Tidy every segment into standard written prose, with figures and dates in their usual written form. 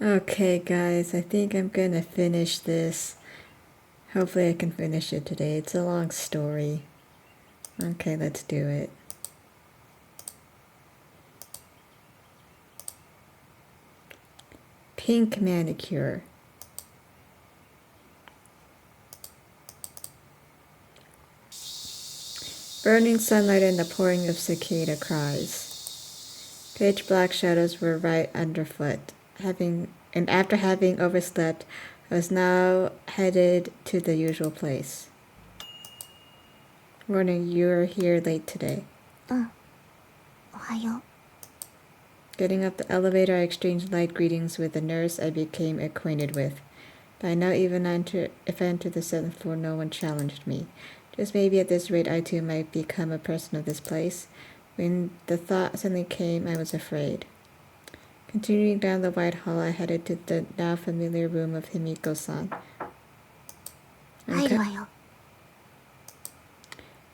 Okay, guys, I think I'm gonna finish this. Hopefully, I can finish it today. It's a long story. Okay, let's do it. Pink manicure. Burning sunlight and the pouring of cicada cries. Pitch black shadows were right underfoot. After having overslept, I was now headed to the usual place. Warning, you're here late today. Getting up the elevator, I exchanged light greetings with a nurse I became acquainted with. By now, even if I entered the 7th floor, no one challenged me. Just maybe at this rate, I too might become a person of this place. When the thought suddenly came, I was afraid. Continuing down the wide hall, I headed to the now familiar room of Himiko-san. And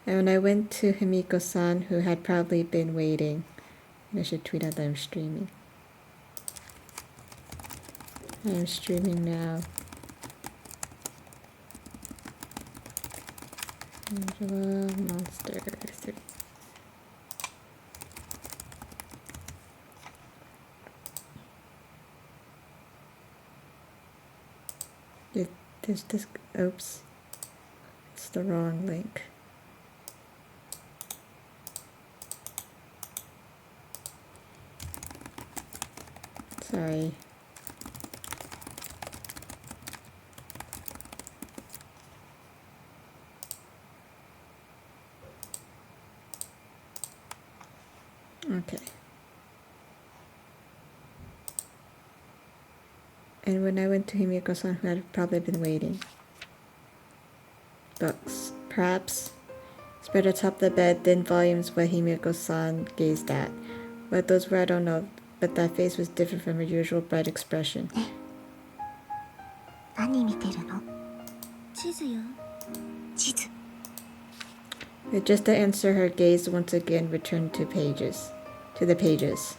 when I went to Himiko-san, who had probably been waiting, I should tweet out that I'm streaming. I am streaming now. Angela Monster 3. Oops. It's the wrong link. Sorry. Okay. And when I went to Himiko-san, who had probably been waiting. Books. Perhaps. Spread atop the bed, thin volumes what Himiko-san gazed at. What those were, I don't know, but that face was different from her usual bright expression. But just to answer, her gaze once again returned to the pages.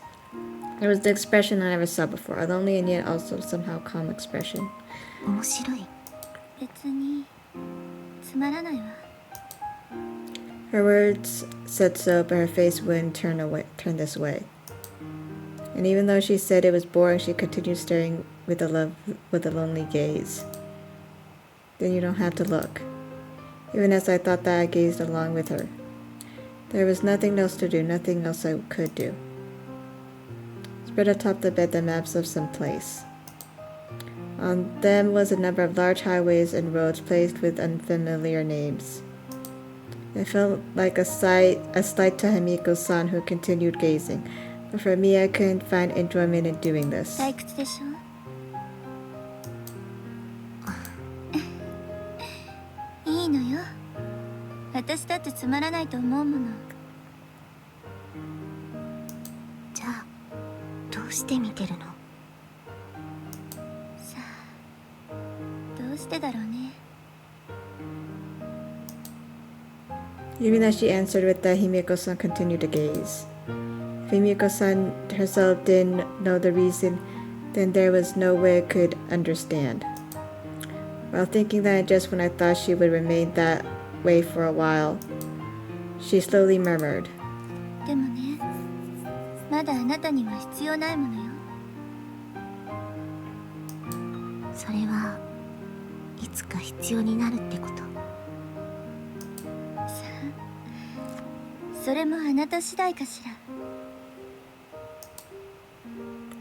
It was the expression I never saw before, a lonely and yet also somehow calm expression. Her words said so, but her face wouldn't turn this way. And even though she said it was boring, she continued staring with a lonely gaze. Then you don't have to look. Even as I thought that, I gazed along with her. There was nothing else to do, nothing else I could do. Spread atop the bed the maps of some place. On them was a number of large highways and roads placed with unfamiliar names. It felt like a slight to Himiko-san, who continued gazing. But for me, I couldn't find enjoyment in doing this. Even as she answered with that, Himiko-san continued to gaze. If Himiko-san herself didn't know the reason, then there was no way I could understand. While thinking that just when I thought she would remain that way for a while, she slowly murmured.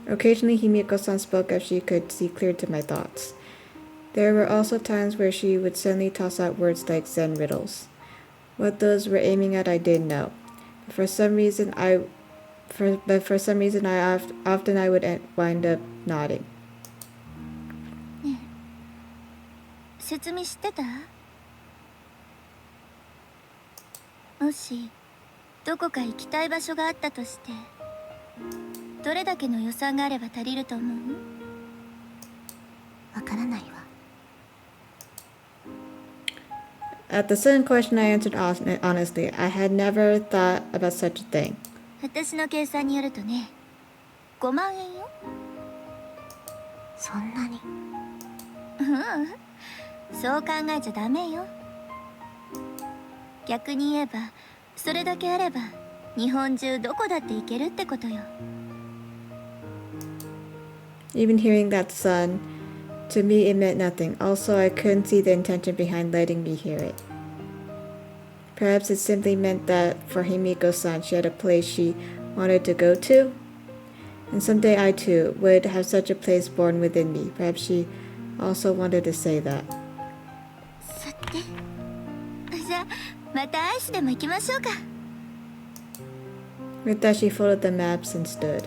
Occasionally, Himiko-san spoke as she could see clear to my thoughts. There were also times where she would suddenly toss out words like Zen riddles. What those were aiming at, I didn't know. But for some reason, I often would wind up nodding. 説明知ってた？もしどこか行きたい場所があったとして、どれだけの予算があれば足りると思う？わからないわ。At the second question, I answered honestly. I had never thought about such a thing. 私の計算によるとね、5万円よ。そんなに。そう考えちゃダメよ。逆に言えばそれだけあれば日本中どこだって行けるってことよ。 Even hearing that son, to me it meant nothing. Also, I couldn't see the intention behind letting me hear it. Perhaps it simply meant that for Himiko-san she had a place she wanted to go to? And someday I too would have such a place born within me. Perhaps she also wanted to say that. さて、じゃあまたアイスでも行きましょうか。 With that, she folded the maps and stood.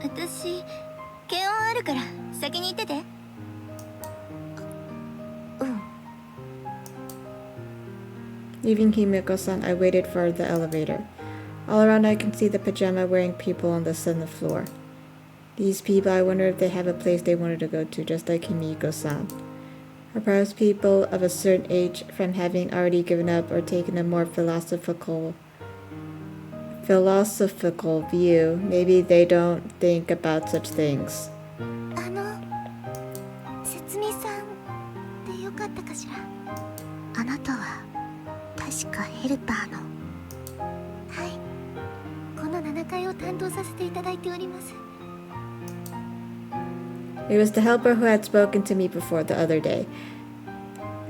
私検温あるから先に行ってて。うん。 Leaving Himiko-san, I waited for the elevator. All around I can see the pajama-wearing people on the seventh floor. These people, I wonder if they have a place they wanted to go to, just like Himiko-san. Or perhaps people of a certain age from having already given up or taken a more philosophical view. Maybe they don't think about such things. 節美さんでよかったかしら。あなたは確かヘルパーの。はい。この7階を担当させていただいております。It was the helper who had spoken to me before the other day.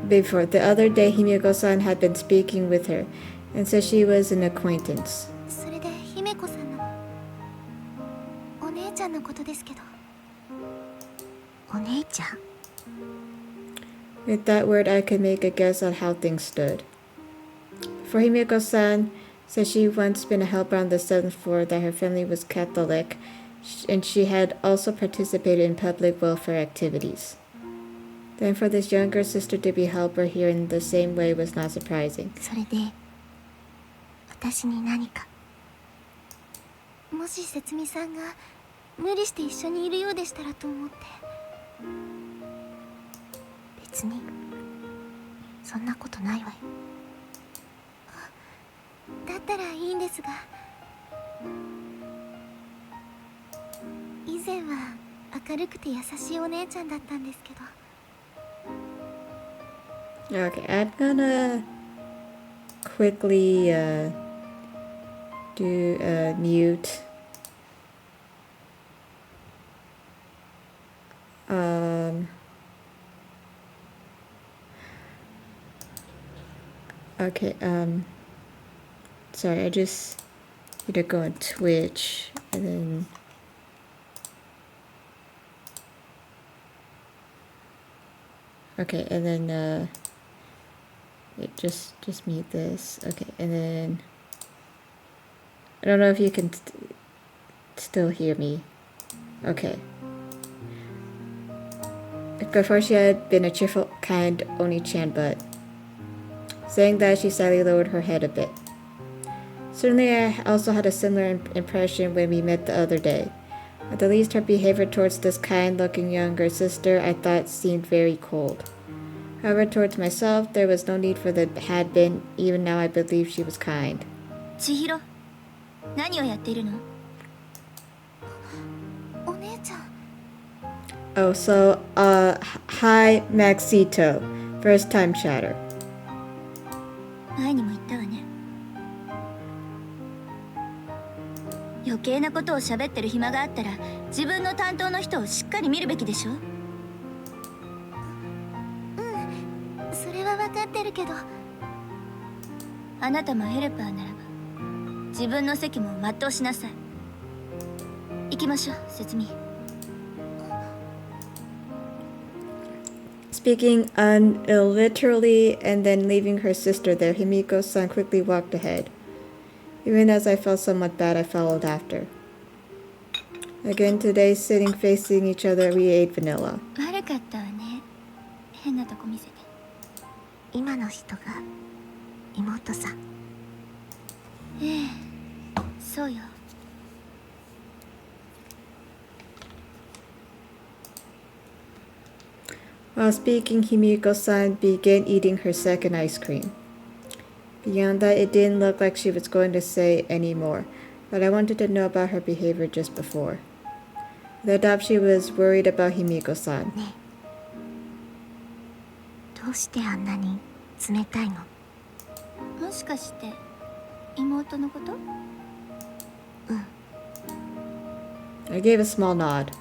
Himiko-san had been speaking with her and said she was an acquaintance. それで姫子さんのお姉ちゃんのことですけど。お姉ちゃん？ With that word, I could make a guess on how things stood. For Himiko-san said she'd once been a helper on the seventh floor, that her family was Catholic, and she had also participated in public welfare activities. Then for this younger sister to be a helper here in the same way was not surprising. それで私に何か。もし節美さんが無理して一緒にいるようでしたらと思って。別にそんなことないわよ。だったらいいんですが、以前は明るくて優しいお姉ちゃんだったんですけど。 Okay, I'm gonna quickly do mute. Okay, sorry, I just need to go on Twitch and then okay, and then wait, just mute this. Okay, and then I don't know if you can still hear me. Okay. Before she had been a cheerful, kind Oni-chan, but saying that, she slightly lowered her head a bit. Certainly, I also had a similar impression when we met the other day. At the least, her behavior towards this kind-looking younger sister I thought seemed very cold. However, towards myself, there was no need for the had been. Even now, I believe she was kind. 千尋、何をやっているの？お姉ちゃん。 Oh, so, hi, Maxito. First time chatter. 前にも言ったわね。余計なことを喋ってる暇があったら自分の担当の人をしっかり見るべきでしょ。それは分かってるけど。あなたもヘルパーならば自分の責務を全うしなさい。行きましょう、節美。 Speaking literally and then leaving her sister there, Himiko-san quickly walked ahead. Even as I felt somewhat bad, I followed after. Again today, sitting facing each other, we ate vanilla. 悪かったわね。変なとこ見せて。今の人が妹さん。ええ、そうよ。 While speaking, Himiko-san began eating her second ice cream. Beyond that, it didn't look like she was going to say any more, but I wanted to know about her behavior just before. The doubt she was worried about Himiko-san. ねえ、どうしてあんなに冷たいの？もしかして妹のこと？うん。 I gave a small nod.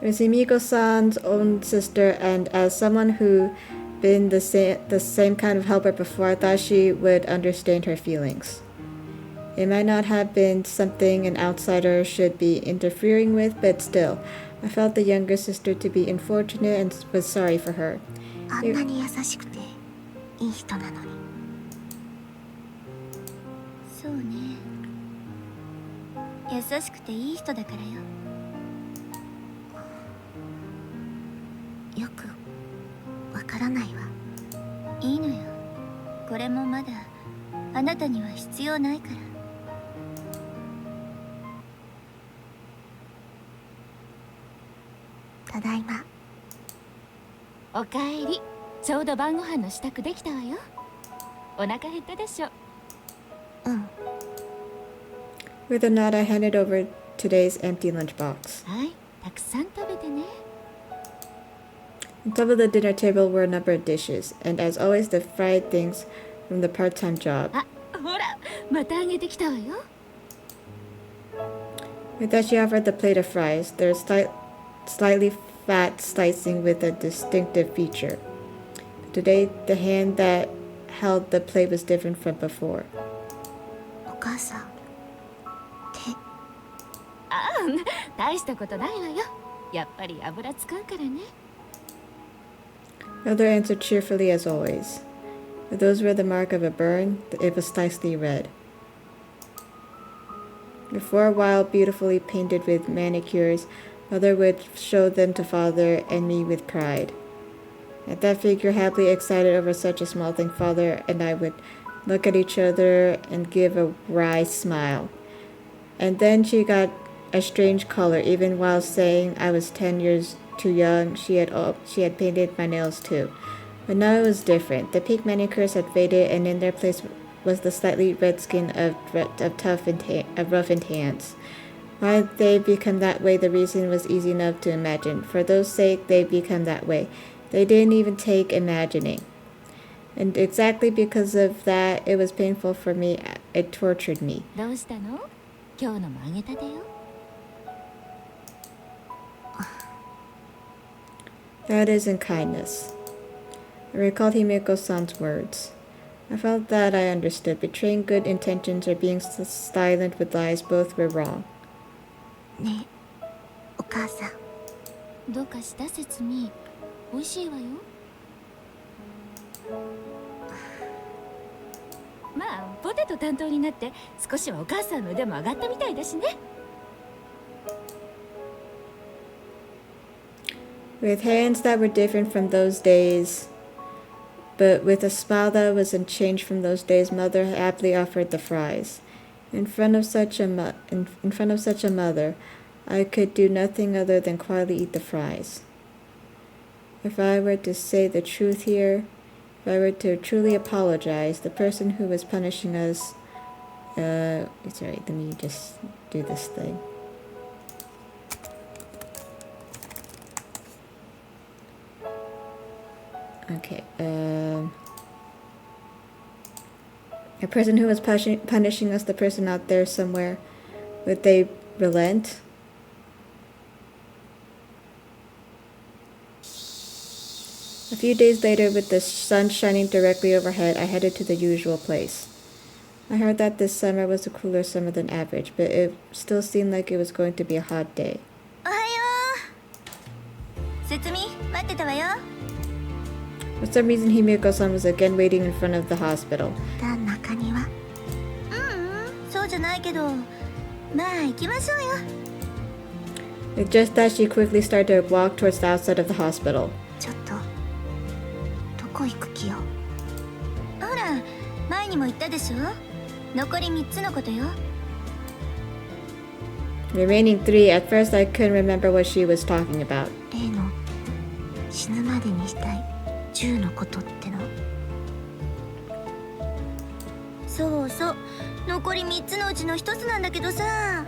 It was Himiko-san's own sister, and as someone who been the same kind of helper before, I thought she would understand her feelings. It might not have been something an outsider should be interfering with, but still, I felt the younger sister to be unfortunate and was sorry for her. あんなに優しくていい人なのに。そうね、優しくていい人だからよ。よくわからないわ。いいのよ、これもまだあなたには必要ないから。ただいま。おかえり。ちょうど晩ご飯の支度できたわよ。お腹減ったでしょ。うん。 With a nod, I handed over today's empty lunchbox. はい、たくさん食べてね。On top of the dinner table were a number of dishes, and as always, the fried things from the part-time job. あ、ほら、またあげてきたわよ。 With that, she offered the plate of fries. They're slightly fat slicing with a distinctive feature. Today, the hand that held the plate was different from before. お母さん。手。ああ、大したことないわよ。やっぱり油使うからね。Mother answered cheerfully as always. If those were the mark of a burn, it was slightly red. For a while, beautifully painted with manicures, Mother would show them to Father and me with pride. At that figure, happily excited over such a small thing, Father and I would look at each other and give a wry smile. And then she got a strange color, even while saying I was 10 years too young. She had painted my nails too. But now it was different. The pink manicures had faded, and in their place was the slightly red skin of roughened hands. Why they become that way, the reason was easy enough to imagine. For those sake, they become that way. They didn't even take imagining. And exactly because of that, it was painful for me. It tortured me. どうしたの？今日のもあげたてよ。That isn't kindness. I recalled Himiko-san's words. I felt that I understood. Betraying good intentions or being silent with lies, both were wrong. ねえ、お母さん。どうかした説明。美味しいわよ。まあ、ポテト担当になって少しはお母さんの腕も上がったみたいだしね。With hands that were different from those days, but with a smile that was unchanged from those days, Mother happily offered the fries. In front of such a mother, I could do nothing other than quietly eat the fries. If I were to say the truth here, if I were to truly apologize, the person who was punishing us, it's alright, let me just do this thing. Okay, a person who was punishing us, the person out there somewhere, would they relent? A few days later, with the sun shining directly overhead, I headed to the usual place. I heard that this summer was a cooler summer than average, but it still seemed like it was going to be a hot day. おはよう。節美、待ってたわよ。For some reason, Himiko-san was again waiting in front of the hospital. 旦中には。そうじゃないけど、まあ行きましょうよ。With just that, she quickly started to walk towards the outside of the hospital. ちょっとどこ行く気よ？ほら、前にも言ったでしょ。残り3つのことよ。Remaining 3, at first I couldn't remember what she was talking about. 例の死ぬまでにしたい10のことっての？そうそう、残り3つのうちの1つなんだけどさ。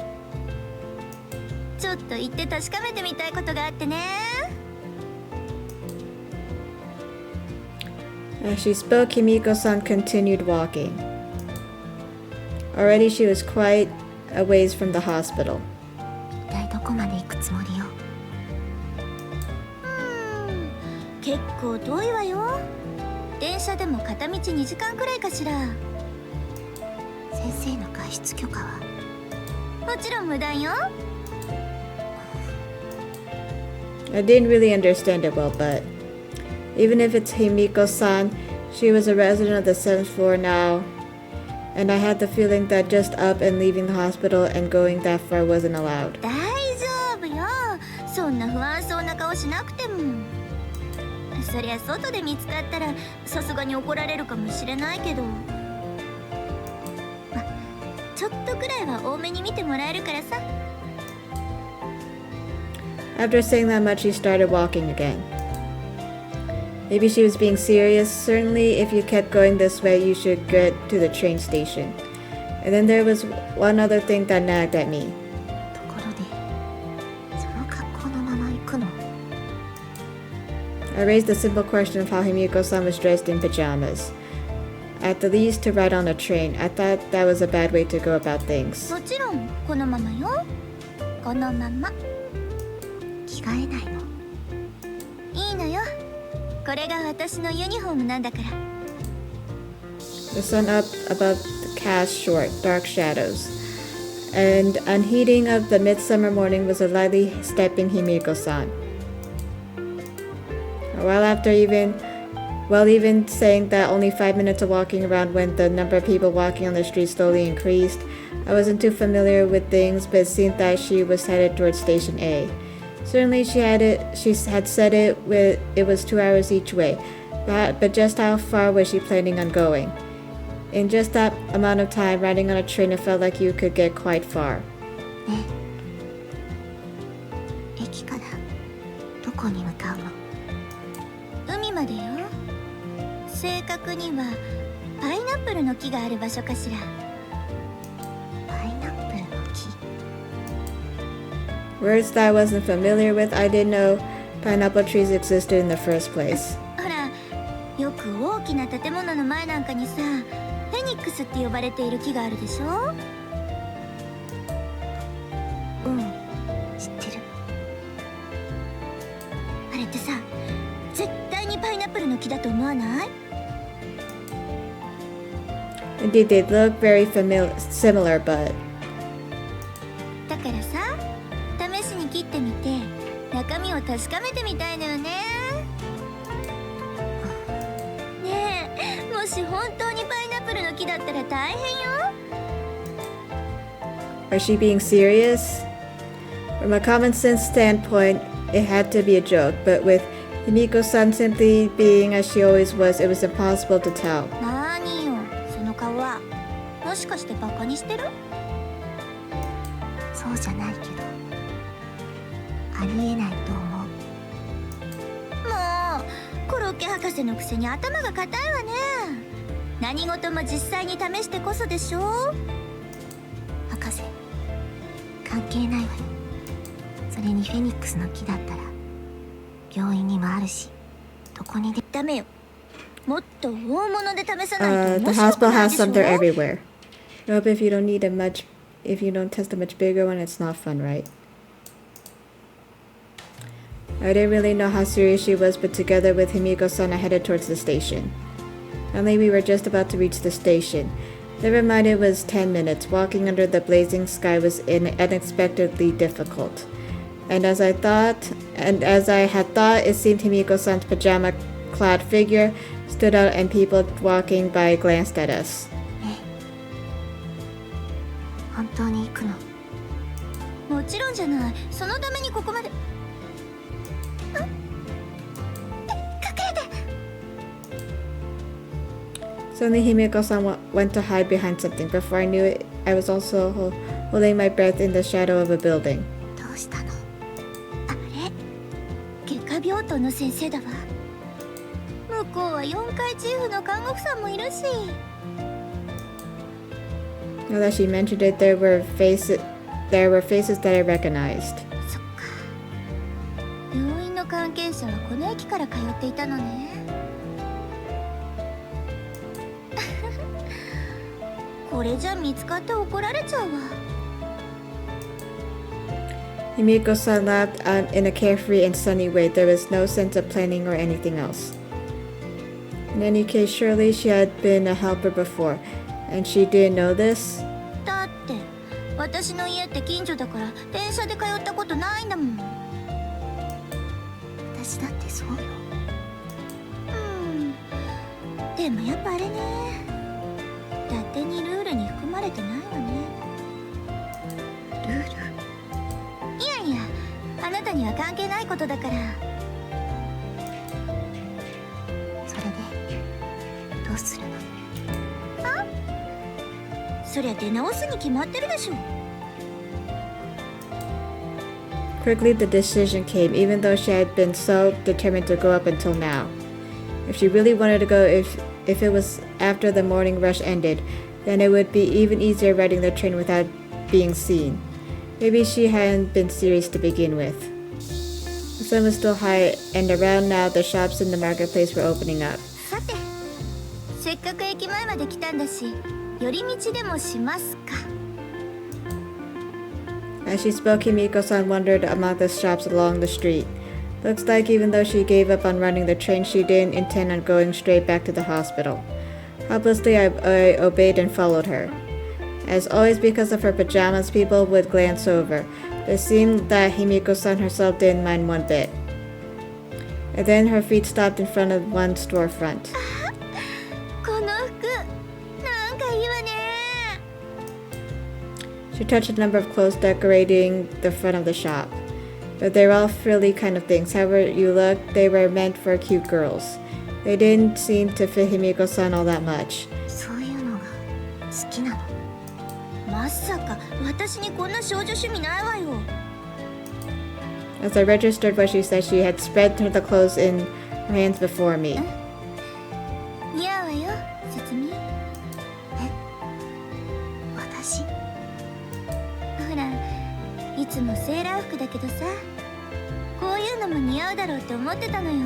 ちょっと行って確かめてみたいことがあってね。 As she spoke, Himiko-san continued walking. Already she was quite a ways from the hospital. 一体どこまで行くつもりよ。結構遠いわよ。電車でも片道2時間くらいかしら。先生の外出許可は？もちろん無断よ。 I didn't really understand it well, but even if it's Himiko-san, she was a resident of the 7th floor now, and I had the feeling that just up and leaving the hospital and going that far wasn't allowed. 大丈夫よ。そんな不安そうな顔しなくても。そりゃ外で見つかったらさすがに怒られるかもしれないけど、ま、ちょっとくらいは多めに見てもらえるからさ。 After saying that much, she started walking again. Maybe she was being serious. Certainly, if you kept going this way, you should get to the train station. And then there was one other thing that nagged at me. ところで、その格好のまま行くの？ I raised the simple question of how Himiko-san was dressed in pajamas. At the least, to ride on a train. I thought that was a bad way to go about things. もちろんこのままよ。このまま。着替えないの？いいのよ。これが私のユニフォームなんだから。 The sun up above cast short, dark shadows. And unheeding of the midsummer morning was a lightly stepping Himiko-san. A while after even saying that only 5 minutes of walking around when the number of people walking on the street slowly increased, I wasn't too familiar with things, but it seemed that she was headed towards Station A. Certainly she had said it was 2 hours each way, but just how far was she planning on going? In just that amount of time, riding on a train, it felt like you could get quite far. ねえ、駅からどこに向かうの？海までよ。正確にはパイナップルの木がある場所かしら。パイナップルの木。 Words that I wasn't familiar with, I didn't know pineapple trees existed in the first place. ほら、よく大きな建物の前なんかにさ、フェニックスって呼ばれている木があるでしょ。うん、知ってる。あれってさ、絶対にパイナップルの木だと思わない？ Indeed, they look very similar, but だからさ、試しに切ってみて中身を確かめてみたいのよね。ねえ、もし本当にパイナップルの木だったら大変よ。 are she being serious? From a common sense standpoint, it had to be a joke, but with Himiko-san simply being as she always was, it was impossible to tell. なーによ、その顔は。もしかしてバカにしてる？そうじゃないけど、ありえないと思う。もうコロッケ博士のくせに頭が固いわね。何事も実際に試してこそでしょ。博士、関係ないわよ。それにフェニックスの木だったら病院にもあるし、どこにで。ダメよ。もっと大物で試さないと The 面白く hospital ない has でしょ。 some there everywhere. Nope, if you don't need a much, if you don't test a much bigger one, it's not fun, right? I didn't really know how serious she was, but together with Himiko-san, I headed towards the station. Finally, we were just about to reach the station. Never mind, it was 10 minutes. Walking under the blazing sky was unexpectedly difficult. And as I had thought, it seemed Himiko-san's pajama-clad figure stood out and people walking by glanced at us. 本当に行くの？もちろんじゃない。そのためにここまで。Suddenly, Himiko-san went to hide behind something. Before I knew it, I was also holding my breath in the shadow of a building. どうしたの？あれ、外科病棟の先生だわ。向こうは4階チーフの看護婦さんもいるし。Now that she mentioned it, there were faces that I recognized. の関係者はこの駅から通っていたのね。これじゃ見つかって怒られちゃうわ。Himiko-san laughed in a carefree and sunny way. There was no sense of planning or anything else. In any case, surely she had been a helper before, and she didn't know this? だって私の家って近所だから電車で通ったことないんだもん。私だってそうよ。でもやっぱあれね、伊達にルールに含まれてないわね。ルール？いやいや、あなたには関係ないことだから。それでどうするの？そりゃ出直すに決まってるでしょ。 Quickly the decision came, even though she had been so determined to go up until now. If she really wanted to go, if it was after the morning rush ended, then it would be even easier riding the train without being seen. Maybe she hadn't been serious to begin with. The sun was still high, and around now the shops in the marketplace were opening up. さて、せっかく駅前まで来たんだし、寄り道でもしますか。 As she spoke, Himiko-san wandered among the shops along the street. Looks like even though she gave up on running the train, she didn't intend on going straight back to the hospital. Helplessly, I obeyed and followed her. As always, because of her pajamas, people would glance over. But it seemed that Himiko-san herself didn't mind one bit. And then her feet stopped in front of one storefront. この服、なんかいいわね。 She touched a number of clothes decorating the front of the shop. But they were all frilly kind of things. However you looked, they were meant for cute girls. They didn't seem to fit Himiko-san all that much. そういうのが好きなの？まさか私にこんな少女趣味ないわよ。 As I registered what she said, she had spread the clothes in her hands before me. 似合うわよ、説明。私？ほら、いつもセーラー服だけどさ、こういうのも似合うだろうって思ってたのよ。ね、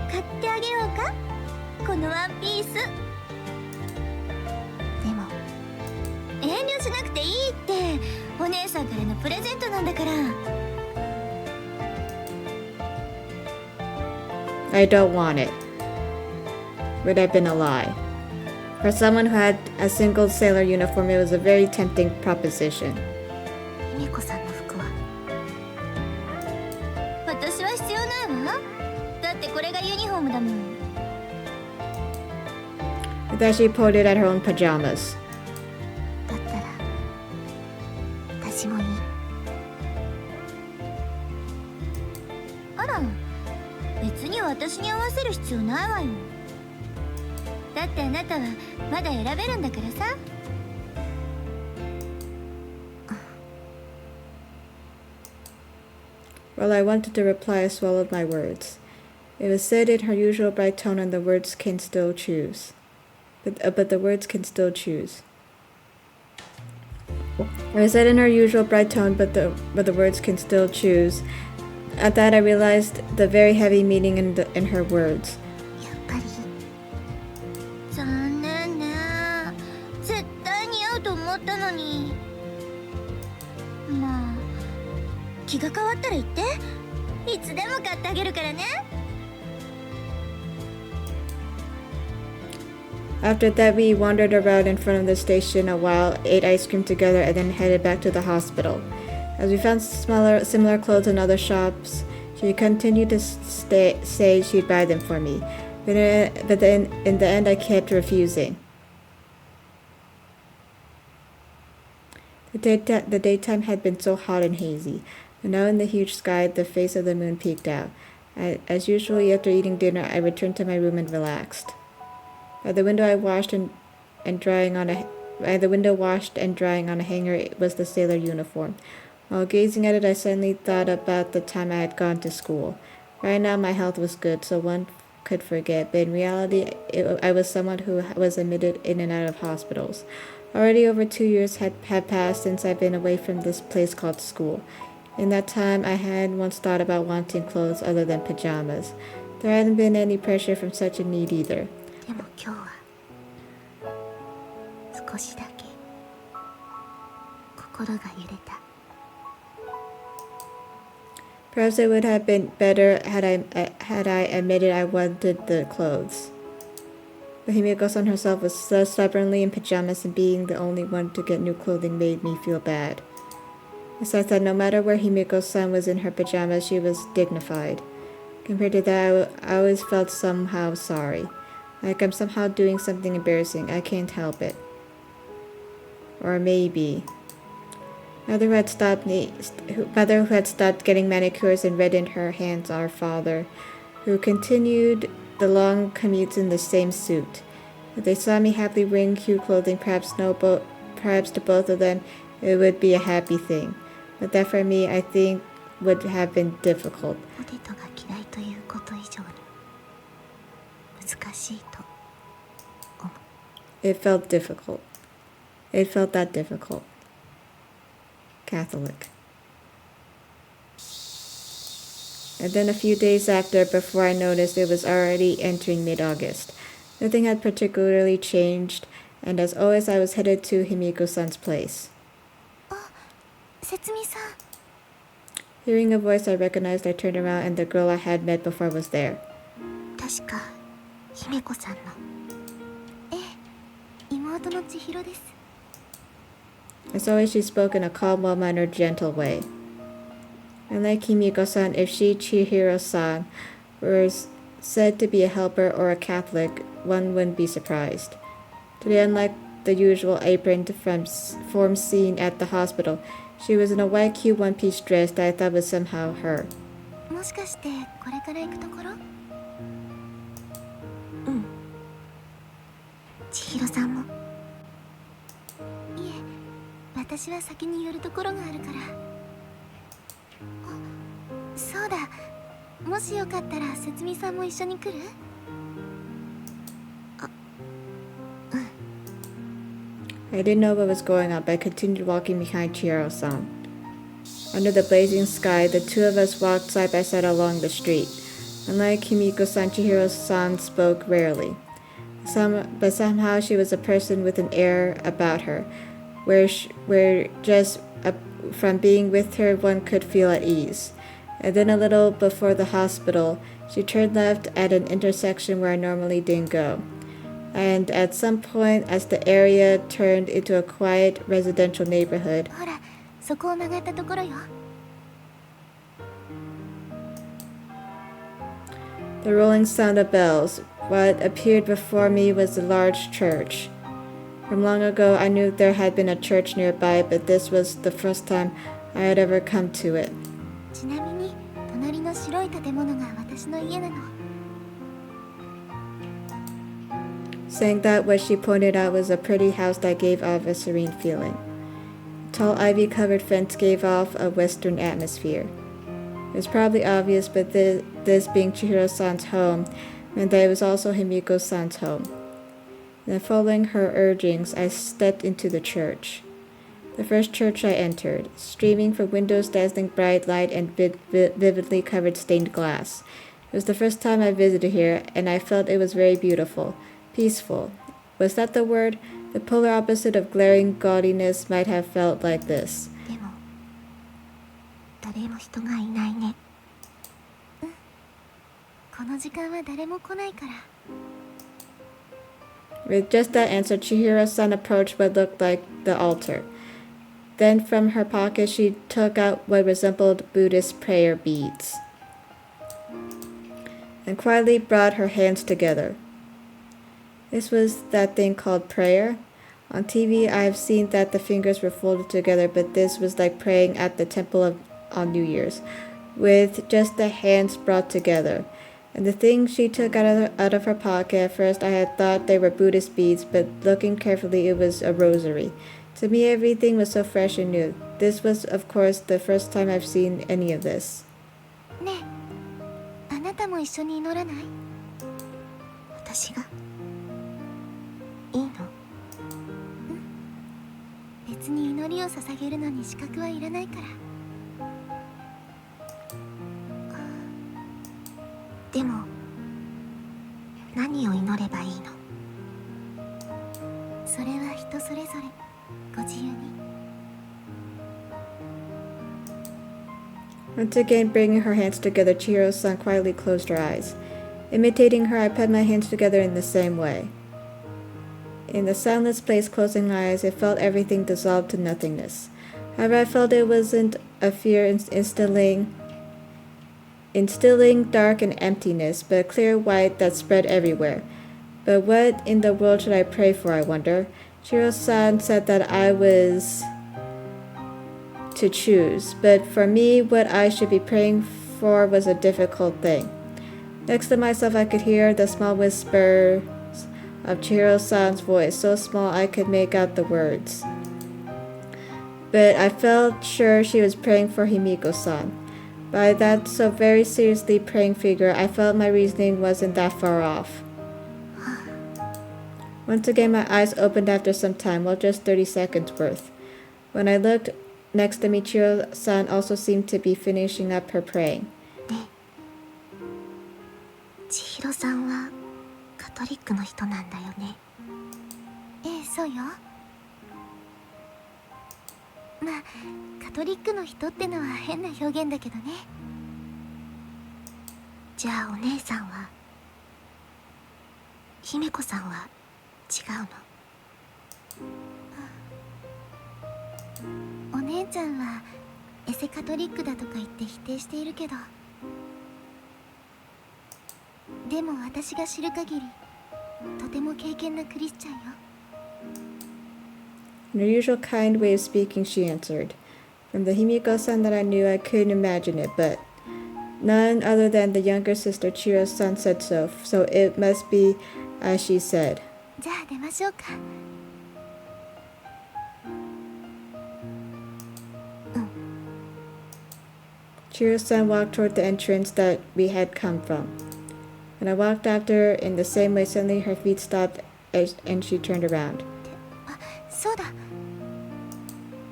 買ってあげようか、このワンピース。でも遠慮しなくていいって、お姉さんからのプレゼントなんだから。 I don't want it. Would have been a lie. For someone who had a single sailor uniform, it was a very tempting proposition. 姫子さんの服は私は必要ないわ。だってこれがユニフォームだもん。 With that, she pointed at her own pajamas. だったら私もいい。あら、別に私に合わせる必要ないわよ。だってあなたはまだ選べるんだからさ。 While I wanted to reply, I swallowed my words. It was said in her usual bright tone, and the words can still choose. But the words can still choose. It was said in her usual bright tone, but the words can still choose. At that, I realized the very heavy meaning in her words. やっぱり残念ね。絶対似合うと思ったのに。まあ、気が変わったら言って。いつでも買ってあげるからね。 After that, we wandered around in front of the station a while, ate ice cream together, and then headed back to the hospital. As we found similar clothes in other shops, she continued to say she'd buy them for me. But then, in the end, I kept refusing. The daytime had been so hot and hazy, and now in the huge sky, the face of the moon peeked out. As usual, after eating dinner, I returned to my room and relaxed. By the window washed and drying on a hanger was the sailor uniform. While gazing at it, I suddenly thought about the time I had gone to school. Right now, my health was good, so one could forget, but in reality, I was someone who was admitted in and out of hospitals. Already over 2 years had passed since I'd been away from this place called school. In that time, I hadn't once thought about wanting clothes other than pajamas. There hadn't been any pressure from such a need either. でも今日は少しだけ心が揺れた。 Perhaps it would have been better had I admitted I wanted the clothes. But Himiko-san herself was so stubbornly in pajamas, and being the only one to get new clothing made me feel bad. Besides that, no matter where Himiko-san was in her pajamas, she was dignified. Compared to that, I always felt somehow sorry. Like I'm somehow doing something embarrassing. I can't help it. Or maybe... Mother who had stopped getting manicures and reddened her hands, our father, who continued the long commutes in the same suit. If they saw me happily wearing cute clothing, perhaps to both of them, it would be a happy thing. But that for me, I think, would have been difficult. ポテトが嫌いということ以上に難しいと思う。 It felt difficult. It felt that difficult. Catholic. And then a few days after, before I noticed, it was already entering mid-August. Nothing had particularly changed, and as always, I was headed to Himiko-san's place. 節美さん。 Hearing a voice I recognized, I turned around, and the girl I had met before was there. 確か姫子さんの。ええ、妹の千尋です。 As always, she spoke in a calm, well-mannered, gentle way. Unlike Himiko-san, if she, Chihiro-san, were said to be a helper or a Catholic, one wouldn't be surprised. Today, unlike the usual apron form seen at the hospital, she was in a white cute one-piece dress that I thought was somehow her. もしかしてこれから行くところ？うん。千尋さんも。いえ、私は先に寄るところがあるから。あ、そうだ。もしよかったら節美さんも一緒に来る？あ、うん。 I didn't know what was going on, but I continued walking behind Chihiro-san. Under the blazing sky, the two of us walked side by side along the street. Unlike Himiko-san, Chihiro-san spoke rarely. But somehow she was a person with an air about her, where just from being with her one could feel at ease. And then a little before the hospital, she turned left at an intersection where I normally didn't go. And at some point, as the area turned into a quiet residential neighborhood, ほら、そこを曲がったところよ。 the rolling sound of bells, what appeared before me was a large church. From long ago, I knew there had been a church nearby, but this was the first time I had ever come to it. ちなみに、隣の白い建物が私の家なの。 Saying that, what she pointed out was a pretty house that gave off a serene feeling. A tall ivy-covered fence gave off a western atmosphere. It was probably obvious, but this being Chihiro-san's home meant that it was also Himiko-san's home. Then, following her urgings, I stepped into the church. The first church I entered, streaming from windows dazzling bright light and vividly covered stained glass. It was the first time I visited here, and I felt it was very beautiful. Peaceful. Was that the word? The polar opposite of glaring gaudiness might have felt like this. でも、誰も人がいないね。うん。この時間は誰も来ないから。 With just that answer, Chihiro-san approached what looked like the altar. Then from her pocket she took out what resembled Buddhist prayer beads and quietly brought her hands together. This was that thing called prayer. On TV, I have seen that the fingers were folded together, but this was like praying at the temple on New Year's, with just the hands brought together. And the thing she took out of her pocket, at first I had thought they were Buddhist beads, but looking carefully, it was a rosary. To me, everything was so fresh and new. This was, of course, the first time I've seen any of this. ねえ、あなたも一緒に祈らない？私がいいの？別に祈りを捧げるのに資格はいらないから。でも何を祈ればいいの？それは人それぞれご自由に。 Once again, bringing her hands together, Chihiro-san quietly closed her eyes. Imitating her, I put my hands together in the same way. In the soundless place, closing my eyes, it felt everything dissolved to nothingness. However, I felt it wasn't a fear instilling dark and emptiness, but a clear white that spread everywhere. But what in the world should I pray for, I wonder? Chihiro-san said that I was to choose, but for me, what I should be praying for was a difficult thing. Next to myself, I could hear the small whispers of Chihiro-san's voice, so small I could make out the words. But I felt sure she was praying for Himiko-san. By that so very seriously praying figure, I felt my reasoning wasn't that far off. Once again, my eyes opened after some time, well, just 30 seconds worth. When I looked next to me, Chihiro-san also seemed to be finishing up her praying. 千尋さんはカトリックの人なんだよね。ええ、そうよ。まあカトリックの人ってのは変な表現だけどね。じゃあお姉さんは、姫子さんは違うの？お姉ちゃんはエセカトリックだとか言って否定しているけど、でも私が知る限りとても敬虔なクリスチャンよ。 In her usual kind way of speaking, she answered. From the Himiko-san that I knew, I couldn't imagine it, but none other than the younger sister Chihiro-san said so, so it must be as she said. じゃあ出ましょうか。Chihiro-san walked toward the entrance that we had come from. When I walked after her in the same way, suddenly her feet stopped and she turned around. あ、そうだ。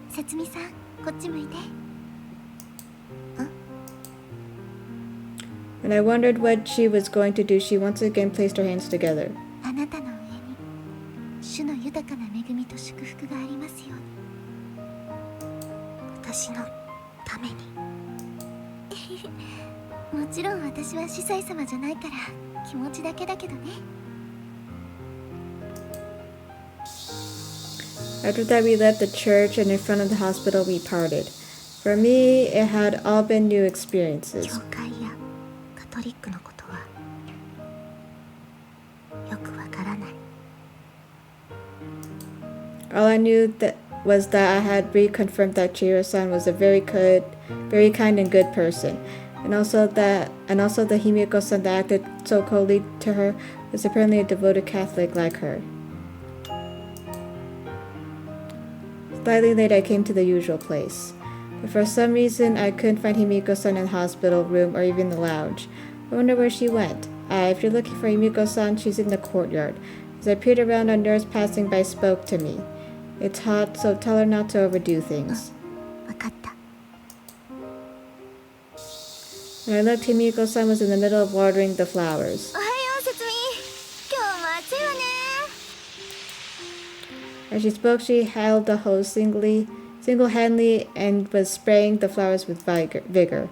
節美さん、こっち向いて。When I wondered what she was going to do, she once again placed her hands together. あなたの上に主の豊かな恵みと祝福がありますように。私のために。もちろん私は司祭様じゃないから気持ちだけだけどね。After that, we left the church, and in front of the hospital, we parted. For me, it had all been new experiences. 教会やカトリックのことはよくわからない。 All I knew was that I had reconfirmed that Chihiro-san was a very kind and good person, and also the Himiko-san that acted so coldly to her was apparently a devoted Catholic like her. Slightly late, I came to the usual place, but for some reason I couldn't find Himiko-san in the hospital room or even the lounge. I wonder where she went. If you're looking for Himiko-san, she's in the courtyard. As I peered around, a nurse passing by spoke to me. It's hot, so tell her not to overdo things. わかった。 When I looked, Himiko-san was in the middle of watering the flowers. おはよう、節美。今日も暑いわね。 As she spoke, she held the hose single-handedly and was spraying the flowers with vigor.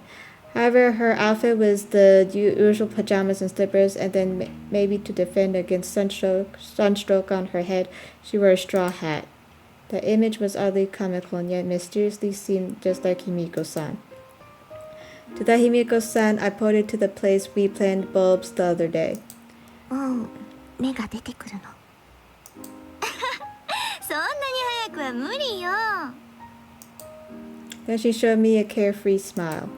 However, her outfit was the usual pajamas and slippers, and then maybe to defend against sunstroke on her head, she wore a straw hat. The image was oddly comical and yet mysteriously seemed just like Himiko-san. To that Himiko-san, I pointed to the place we planted bulbs the other day. もう芽が出てくるの。そんなに早くは無理よ。 Then she showed me a carefree smile.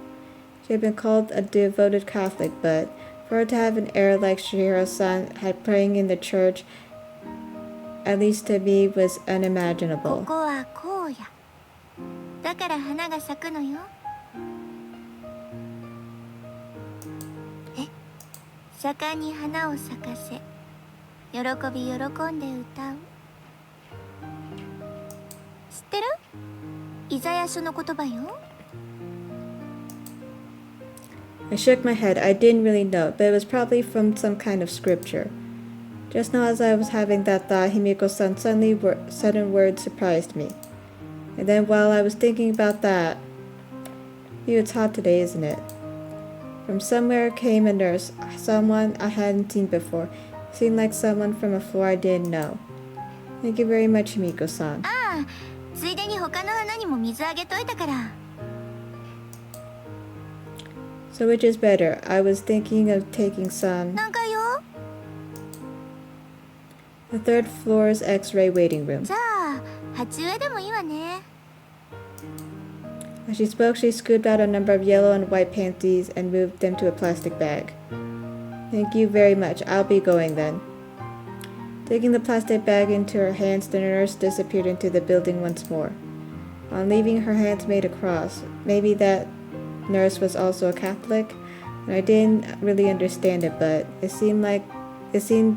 She had been called a devoted Catholic, but for her to have an air like Chihiro-san had praying in the church, at least to me, was こ unimaginable. こはこうや。だから花が咲くのよ。え？盛んに花を咲かせ、喜び喜んで歌う。知ってってる？イザヤ書の言葉よ。I shook my head. I didn't really know, but it was probably from some kind of scripture. Just now as I was having that thought, Himiko-san's sudden words surprised me. And then while I was thinking about that, it's hot today, isn't it? From somewhere came a nurse, someone I hadn't seen before. Seemed like someone from a floor I didn't know. Thank you very much, Himiko-san. ああ、ついでに他の花にも水あげといたから。So which is better? I was thinking of taking some. なんかよ。The third floor's X-ray waiting room. じゃあ、鉢植えでもいいわね。As she spoke, she scooped out a number of yellow and white pansies and moved them to a plastic bag. Thank you very much. I'll be going then. Taking the plastic bag into her hands, the nurse disappeared into the building once more. On leaving, her hands made a cross. Maybe that nurse was also a Catholic, and I didn't really understand it, but it seemed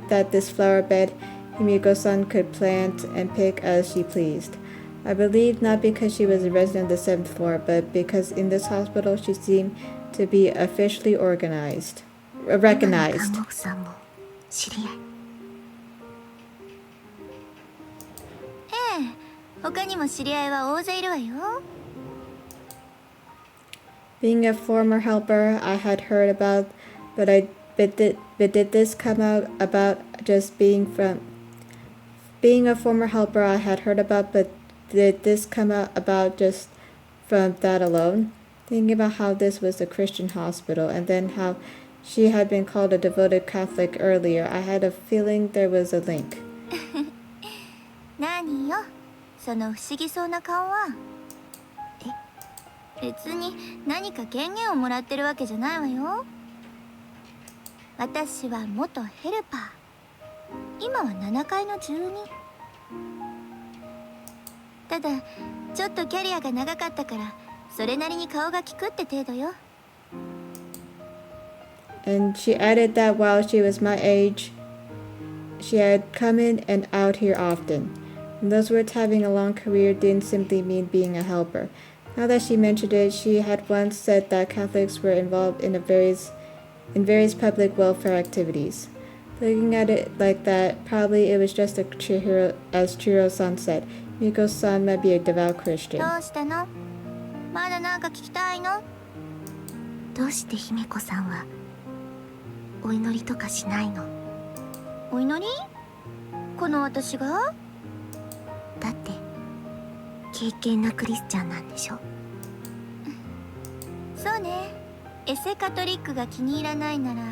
that this flower bed Himiko-san could plant and pick as she pleased. I believed not because she was a resident of the 7th floor, but because in this hospital she seemed to be officially recognized. 看護婦さんも知り合い。ええ、他にも知り合いは大勢いるわよ。Being a former helper, I had heard about, but did this come out about just being a former helper I had heard about, but did this come out about just from that alone? Thinking about how this was a Christian hospital, and then how she had been called a devoted Catholic earlier, I had a feeling there was a link. 何よ、その不思議そうな顔は。別に何か権限をもらってるわけじゃないわよ。私は元ヘルパー。今は7階の住人。ただちょっとキャリアが長かったからそれなりに顔が利くって程度よ。And she added that while she was my age, she had come in and out here often. In those words, having a long career didn't simply mean being a helper. Now that she mentioned it, she had once said that Catholics were involved in various public welfare activities. Looking at it like that, probably it was just as Chiro-san said. Miko-san might be a devout Christian. どうしたの？まだなんか聞きたいの？どうして姫子さんはお祈りとかしないの？お祈り？この私が？だって敬虔なクリスチャンなんでしょ？そうね。エセカトリックが気に入らないなら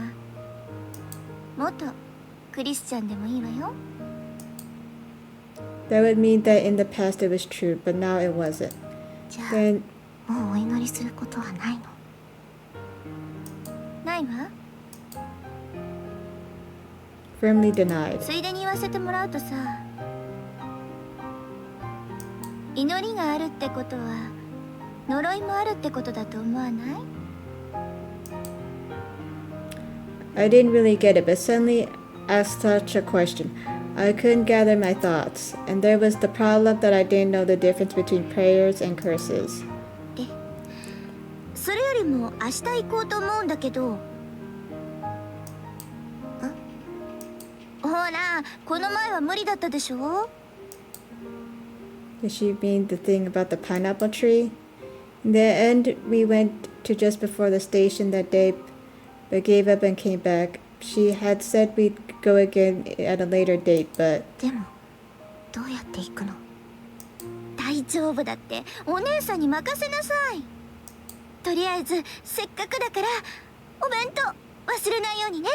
元クリスチャンでもいいわよ。That would mean that in the past it was true, but now it wasn't. じゃあ Then もうお祈りすることはないの？ないわ。 firmly denied. ついでに言わせてもらうとさ、祈りがあるってことは呪いもあるってことだと思わない？ I didn't really get it, but suddenly asked such a question. I couldn't gather my thoughts, and there was the problem that I didn't know the difference between prayers and curses. それよりも明日行こうと思うんだけど。ほら、この前は無理だったでしょ？ Does she mean the thing about the pineapple tree? In the end, we went to just before the station that day, but gave up and came back. She had said we'd go again at a later date, but でもどうやって行くの？大丈夫だって。お姉さんに任せなさい。とりあえずせっかくだからお弁当忘れないようにね。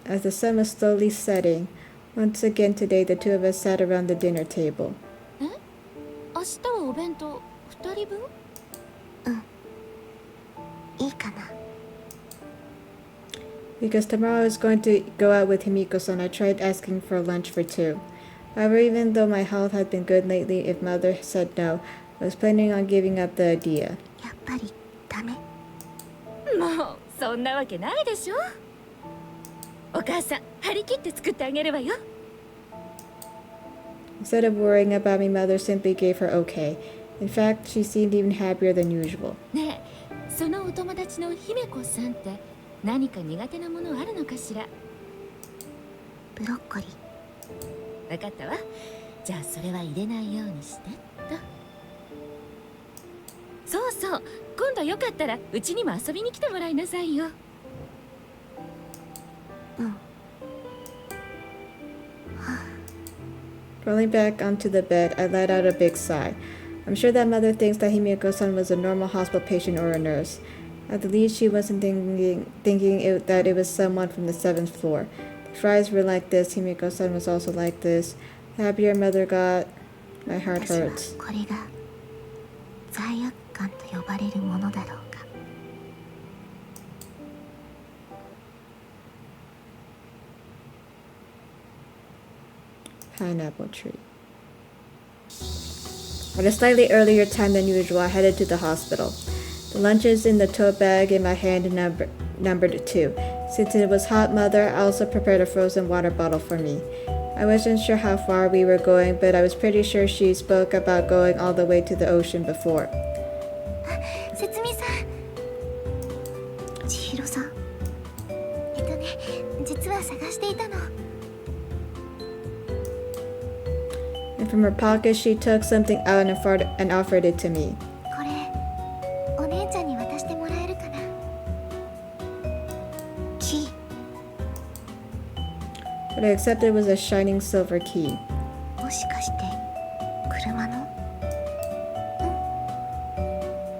as the sun was slowly setting, once again today the two of us sat around the dinner table. え？明日はお弁当2人分？いいかな？ Because tomorrow I was going to go out with Himiko-san, I tried asking for lunch for two. However, even though my health had been good lately, if mother said no, I was planning on giving up the idea. やっぱりダメ？もうそんなわけないでしょ。お母さん張り切って作ってあげるわよ。 Instead of worrying about me, Mother simply gave her okay. In fact, she seemed even happier than usual. ねえ、そのお友達の姫子さんって何か苦手なものあるのかしら。ブロッコリー。分かったわ。じゃあそれは入れないようにしてっと。そうそう、今度よかったらうちにも遊びに来てもらいなさいよ。うん。 Rolling back onto the bed, I let out a big sigh. I'm sure that Mother thinks that Himiko-san was a normal hospital patient or a nurse. At the least, she wasn't thinking that it was someone from the 7th floor. The fries were like this, Himiko-san was also like this. The happier Mother got, my heart 私は hurts. これが罪悪感と呼ばれるものだろうか。 Pineapple tree. At a slightly earlier time than usual, I headed to the hospital. The lunches in the tote bag in my hand numbered 2. Since it was hot, Mother also prepared a frozen water bottle for me. I wasn't sure how far we were going, but I was pretty sure she spoke about going all the way to the ocean before. 節美さん。千尋さん。実は探していたの。 And from her pocket, she took something out and offered it to me. これお姉ちゃんに渡してもらえるかな。キー。 What I accepted was a shining silver key. もしかして車の？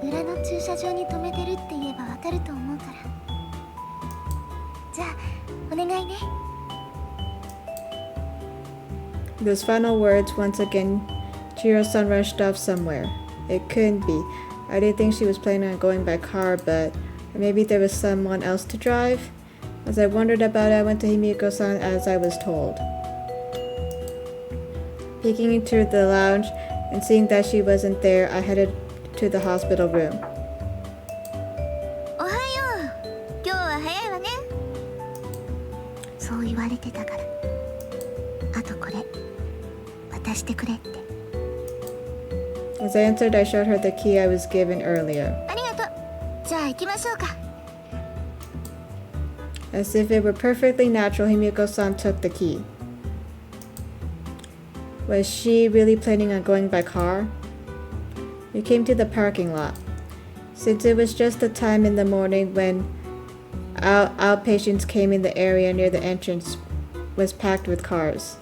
うん。裏の駐車場に止めてるって言えばわかると思うから。じゃあお願いね。 Those final words, once again, Chihiro-san rushed off somewhere. It couldn't be. I didn't think she was planning on going by car, but or maybe there was someone else to drive. As I wondered about it, I went to Himiko-san as I was told. Peeking into the lounge and seeing that she wasn't there, I headed to the hospital room. おはよう。今日は早いわね。そう言われてたから。あとこれ渡してくれって。 As I answered, I showed her the key I was given earlier. ありがとう。じゃあ行きましょうか。 As if it were perfectly natural, Himiko-san took the key. Was she really planning on going by car? We came to the parking lot. Since it was just the time in the morning when outpatients came in, the area near the entrance was packed with cars.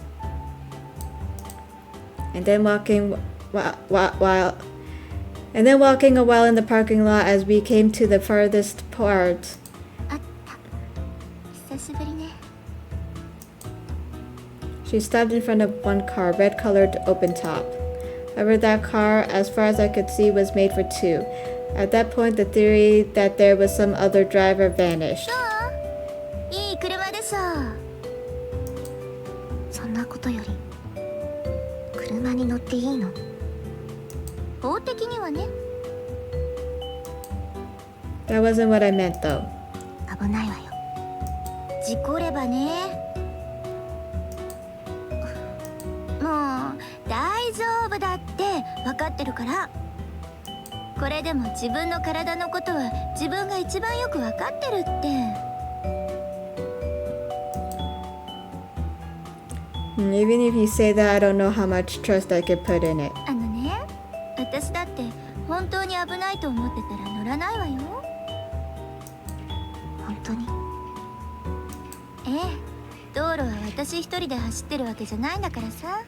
And then walking a while in the parking lot as we came to the farthest part. あった。久しぶりね。 She stopped in front of one car, red-colored open top. However, that car, as far as I could see, was made for 2. At that point, the theory that there was some other driver vanished. どう？いい車でしょう。そんなことより車に乗っていいの？法的にはね。 That wasn't what I meant, though. 危ないわよ。事故ればね。もう大丈夫だって分かってるから。これでも自分の体のことは自分が一番よく分かってるって。 Even if you say that, I don't know how much trust I could put in it. あのね、私だって本当に危ないと思ってたら乗らないわよ。本当に？ええ、道路は私一人で走ってるわけじゃないんだからさ。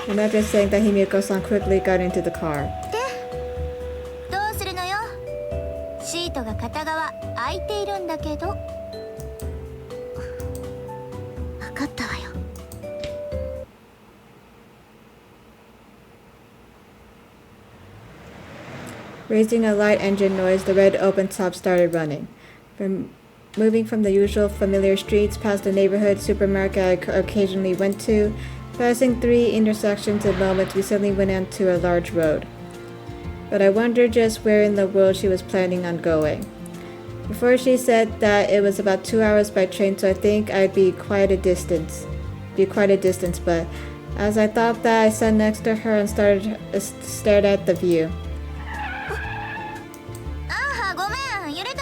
And after saying that, Himiko-san quickly got into the car. どうするのよ。シートが片側空いているんだけど。分かったわよ。 Raising a light engine noise, the red open top started running. Moving from the usual familiar streets past the neighborhood supermarket I occasionally went to, passing 3 intersections and moments, we suddenly went onto a large road. But I wondered just where in the world she was planning on going. Before she said that it was about 2 hours by train, so I think I'd be quite a distance. But as I thought that, I sat next to her and stared at the view. ああごめん揺れた？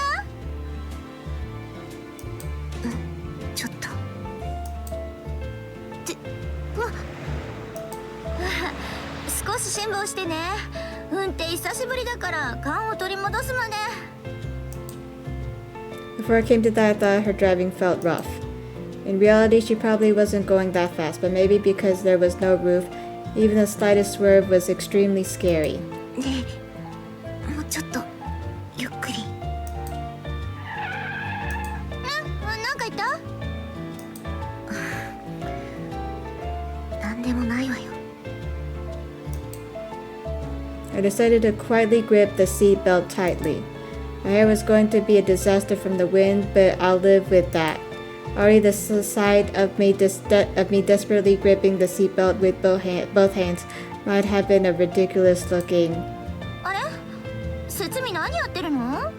ちょっと少し辛抱してね。運転久しぶりだから勘を取り戻すまで。 Before it came to that, I thought her driving felt rough. In reality, she probably wasn't going that fast, but maybe because there was no roof, even the slightest swerve was extremely scary. ねえもうちょっとゆっくり。なんか言った？なんでもないわよ。I decided to quietly grip the seat belt tightly. My hair was going to be a disaster from the wind, but I'll live with that. Already the sight of me desperately gripping the seatbelt with both hands might have been a ridiculous looking. あれ？説明何やってるの？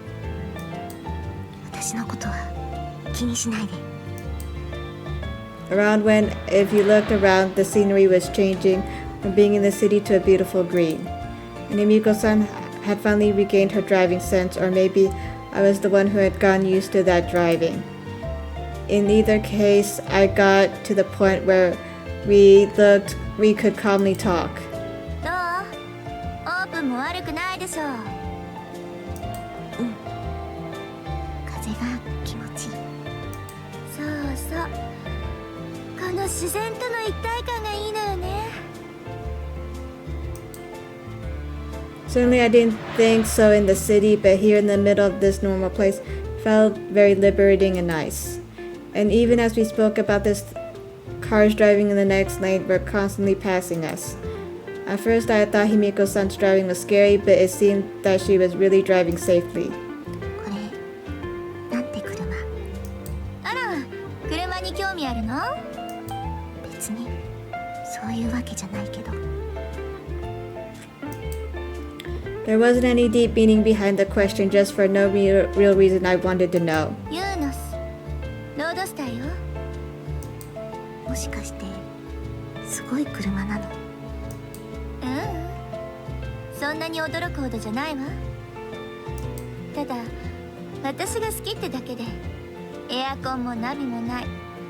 私のことは気にしないで。 Around when, if you looked around, the scenery was changing from being in the city to a beautiful green. And Himiko-san had finally regained her driving sense, or maybe I was the one who had gotten used to that driving. In either case, I got to the point where we could calmly talk. どう？オープンも悪くないでしょう。風が気持ちいい。そうそう。この自然との一体感がいいのよね。 Certainly I didn't think so in the city, but here in the middle of this normal place felt very liberating and nice. And even as we spoke about this, cars driving in the next lane were constantly passing us. At first I thought Himiko-san's driving was scary, but it seemed that she was really driving safely. これなんて車？あら、車に興味あるの？別にそういうわけじゃないけど。 There wasn't any deep meaning behind the question, just for no real reason I wanted to know. ユーノス、ロードスターよ。もしかしてすごい車なの？そんなに驚くほどじゃないわ。ただ私が好きってだけでエアコンもナビもない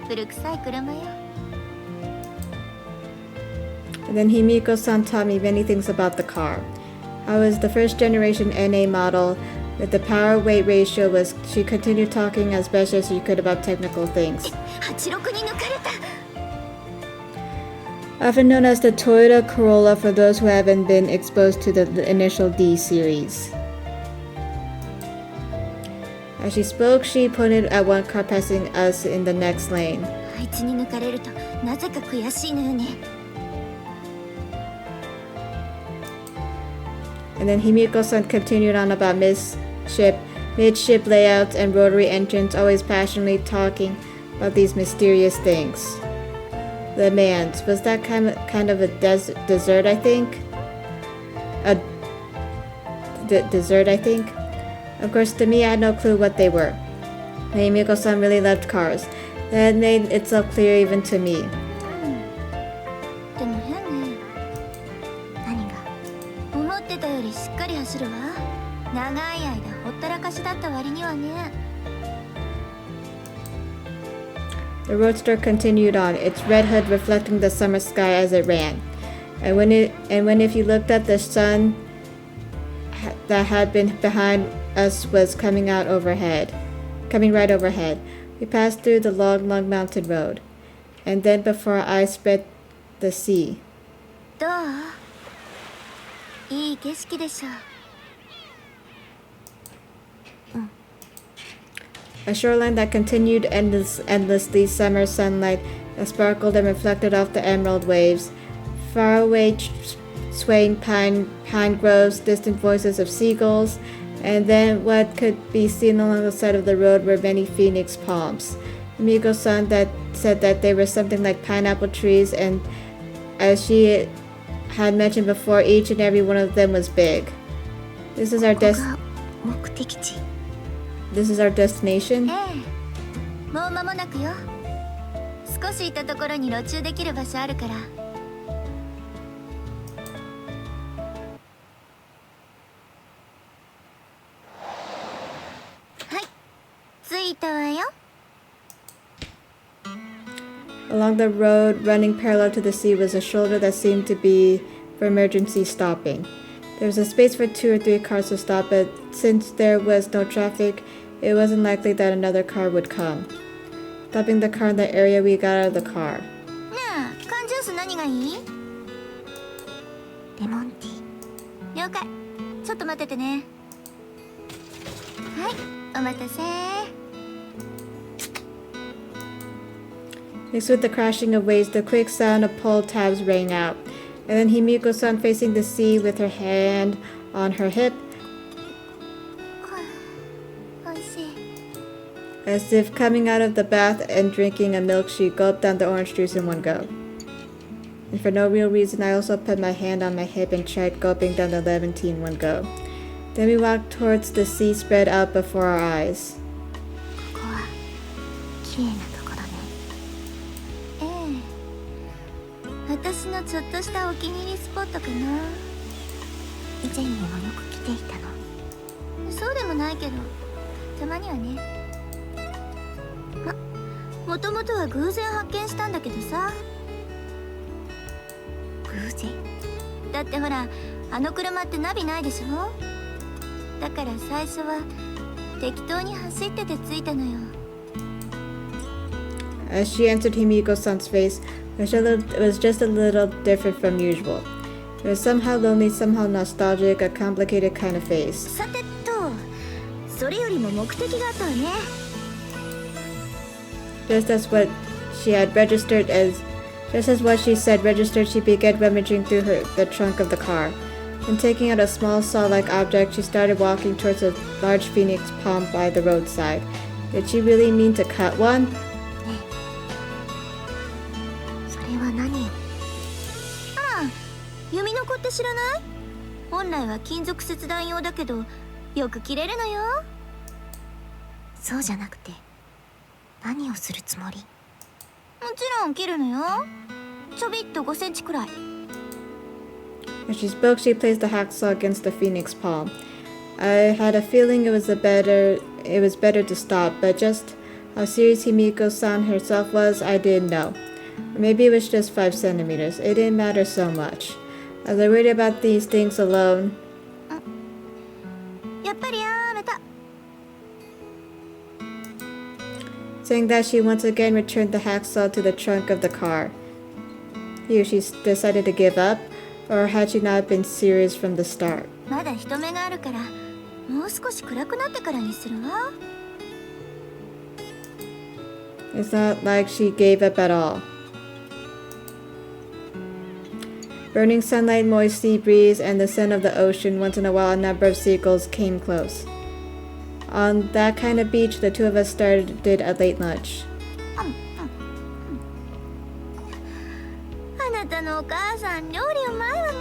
古臭い車よ。 And then Himiko-san taught me many things about the car. How it was the first generation NA model with the power-weight ratio. She continued talking as best as she could about technical things. 86に抜かれた。 Often known as the Toyota Corolla for those who haven't been exposed to the initial D series. As she spoke, she pointed at one car passing us in the next lane. あいつに抜かれるとなぜか悔しいのよね。 And then Himiko-san continued on about midship layouts and rotary engines, always passionately talking about these mysterious things. Le Mans, was that kind of a dessert, I think? A dessert, I think? Of course, to me, I had no clue what they were. Himiko-san really loved cars. That made itself clear even to me. でも変ね。何が？思ってたよりしっかり走るわ。長い間ほったらかしだった割にはね。 The roadster continued on, its red hood reflecting the summer sky as it ran. And when if you looked up, the sun that had been behind us was coming right overhead. We passed through the long mountain road, and then before our eyes spread the sea. どう？いい景色でしょ。 A shoreline that continued endlessly, summer sunlight that sparkled and reflected off the emerald waves, far away swaying pine groves, distant voices of seagulls, and then what could be seen along the side of the road were many phoenix palms. Amigo-san said that they were something like pineapple trees, and as she had mentioned before, each and every one of them was big. This is our ここが目的地。this is our destination? ええ、もう間もなくよ。少し行ったところに路駐できる場所あるから。はい、着いたわよ。Along the road, running parallel to the sea, was a shoulder that seemed to be for emergency stopping. There was a space for 2 or 3 cars to stop, but since there was no traffic, it wasn't likely that another car would come. Stopping the car in the area, we got out of the car. ねえ、缶ジュース何がいい？レモンティー。了解。ちょっと待っててね。はい、お待たせ。Mixed with the crashing of waves, the quick sound of pull tabs rang out. And then Himiko-san facing the sea with her hand on her hip, おいしい。 as if coming out of the bath and drinking a milk, she gulped down the orange juice in one go. And for no real reason, I also put my hand on my hip and tried gulping down the lemon tea in one go. Then we walked towards the sea spread out before our eyes. ここは綺麗なところね。ええ、私のちょっとしたお気に入りスポットかな。以前にもよく来ていたの。そうでもないけど、たまにはね。もともとは偶然発見したんだけどさ。偶然。だってほら、あの車ってナビないでしょ。だから最初は適当に走ってて着いたのよ。As she answered, Himiko-san's face was just a little different from usual. It was somehow lonely, somehow nostalgic, a complicated kind of face. さてと、それよりも目的があったわね。Just as what she said registered, she began rummaging through the trunk of the car. And taking out a small saw-like object, she started walking towards a large phoenix palm by the roadside. Did she really mean to cut one? それは何よ。ああ、弓の子って知らない？本来は金属切断用だけど、よく切れるのよ。そうじゃなくて、何をするつもり？もちろん切るのよ。ちょびっと5センチくらい。As she spoke, she placed the hacksaw against the phoenix palm. I had a feeling it was better to stop, but just how serious Himiko-san herself was, I didn't know. Or maybe it was just 5 centimeters. It didn't matter so much. I was worried about these things alone. やっぱりやめた。Saying that, she once again returned the hacksaw to the trunk of the car. Here, she decided to give up, or had she not been serious from the start? まだ人目があるから、もう少し暗くなってからにするわ。It's not like she gave up at all. Burning sunlight, moist sea breeze, and the scent of the ocean. Once in a while, a number of seagulls came close. On that kind of beach, the two of us started a late lunch. あなたのお母さん料理うまいわね。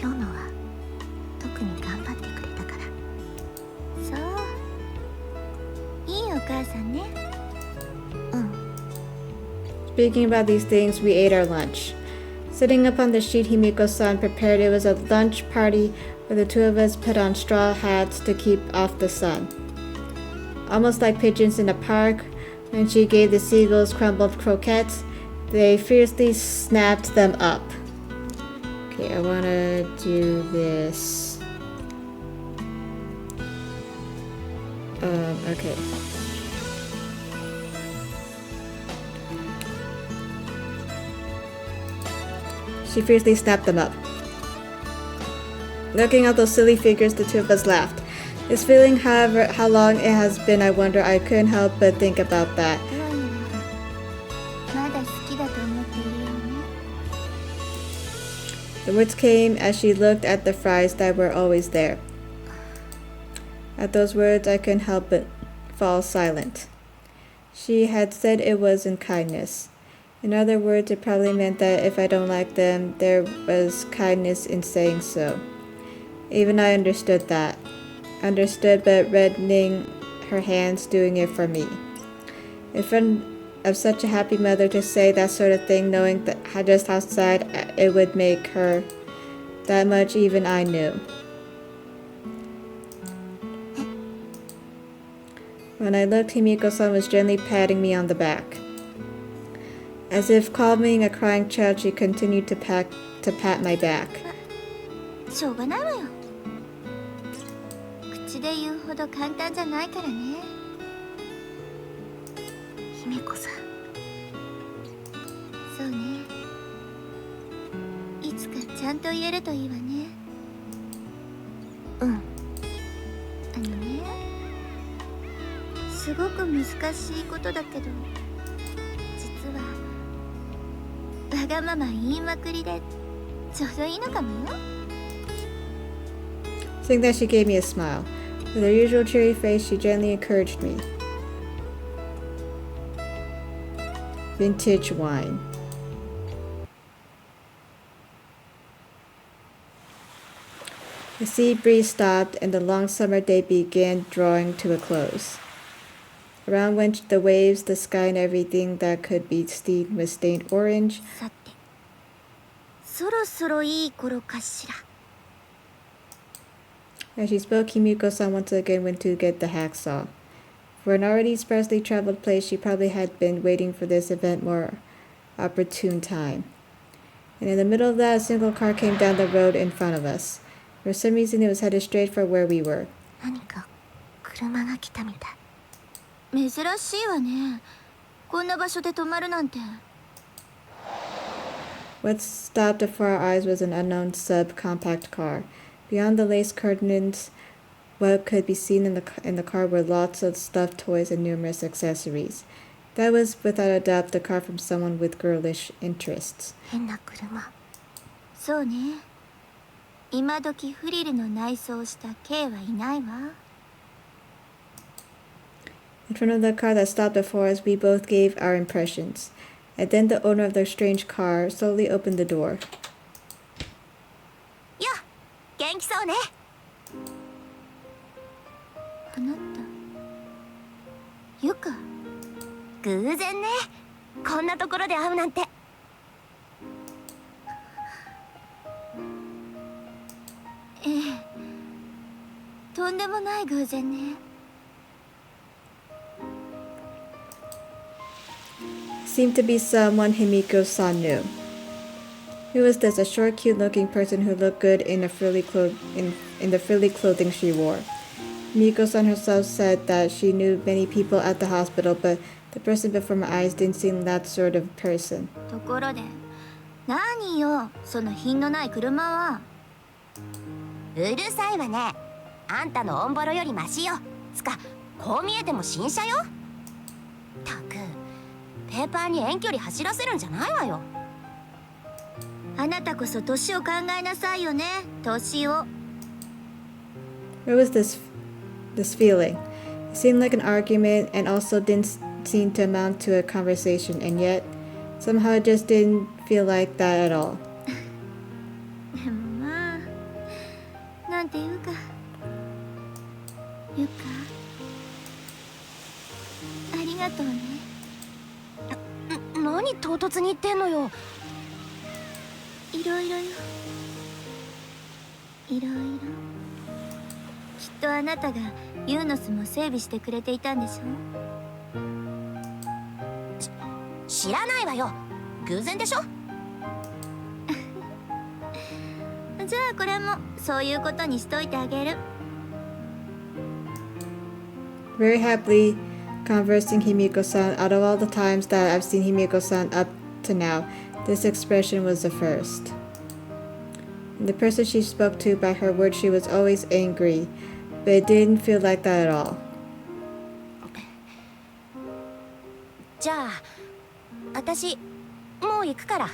今日のは特に頑張ってくれたから。そう、いいお母さんね。Speaking about these things, we ate our lunch. Sitting up on the sheet Himiko-san prepared, it was a lunch party where the two of us put on straw hats to keep off the sun. Almost like pigeons in a park, when she gave the seagulls crumbled croquettes, they fiercely snapped them up. Okay, I wanna do this. Okay. She fiercely snapped them up. Looking at those silly figures, the two of us laughed. This feeling, however, how long it has been, I wonder. I couldn't help but think about that. まだ好きだと思っているよね。 The words came as she looked at the fries that were always there. At those words, I couldn't help but fall silent. She had said it was in kindness. In other words, it probably meant that if I don't like them, there was kindness in saying so. Even I understood that. understood but reddening her hands, doing it for me. In front of such a happy mother to say that sort of thing, knowing that just how sad it would make her, that much even I knew. When I looked, Himiko-san was gently patting me on the back. As if calming a crying child, she continued to pat my back. しょうがないわよ。口で言うほど簡単じゃないからね。姫子さん、そうね。いつかちゃんと言えるといいわね。うん。あのね、すごく難しいことだけど、実はわがまま言いまくりでちょうどいいのかもよ。Seeing that, she gave me a smile. With her usual cheery face, she gently encouraged me. Vintage wine. The sea breeze stopped and the long summer day began drawing to a close. Around went the waves, the sky, and everything that could be seen was stained orange. さて、そろそろいい頃かしら。As she spoke, Himiko-san once again went to get the hacksaw. For an already sparsely traveled place, she probably had been waiting for this event more opportune time. And in the middle of that, a single car came down the road in front of us. For some reason, it was headed straight for where we were. 何か車が来たみたい。珍しいわね。こんな場所で止まるなんて。What stopped before our eyes was an unknown subcompact car. Beyond the lace curtains, what could be seen in the car were lots of stuffed toys and numerous accessories. That was without a doubt the car from someone with girlish interests. 変な車。そうね。今時フリルの内装をした K はいないわ。In front of the car that stopped before us, we both gave our impressions. And then the owner of the strange car slowly opened the door. よっ、元気そうね。あなた、ゆか。偶然ね。こんなところで会うなんて。ええ、とんでもない偶然ね。Seemed to be someone Himiko-san knew. Who was this? A short, cute-looking person who looked good in the frilly clothing she wore. Himiko-san herself said that she knew many people at the hospital, but the person before my eyes didn't seem that sort of person. ところで、何よ、その品のない車は。うるさいわね。あんたのオンボロよりマシよ。つか、こう見えても新車よ。たく、ペーパーに遠距離走らせるんじゃないわよ。あなたこそ年を考えなさいよね、年を。What was this feeling? It seemed like an argument and also didn't seem to amount to a conversation, and yet somehow it just didn't feel like that at all. でもまあ、なんていうか、ゆか、ありがとうね。何唐突に言ってんのよ。いろいろよ。いろいろ。きっとあなたがユーノスも整備してくれていたんでしょ。知らないわよ。偶然でしょ。じゃあこれもそういうことにしといてあげる。Very happily conversing Himiko-san, out of all the times that I've seen Himiko-san up to now, this expression was the first. And the person she spoke to, by her words, she was always angry, but it didn't feel like that at all. じゃあ、私もう行くから。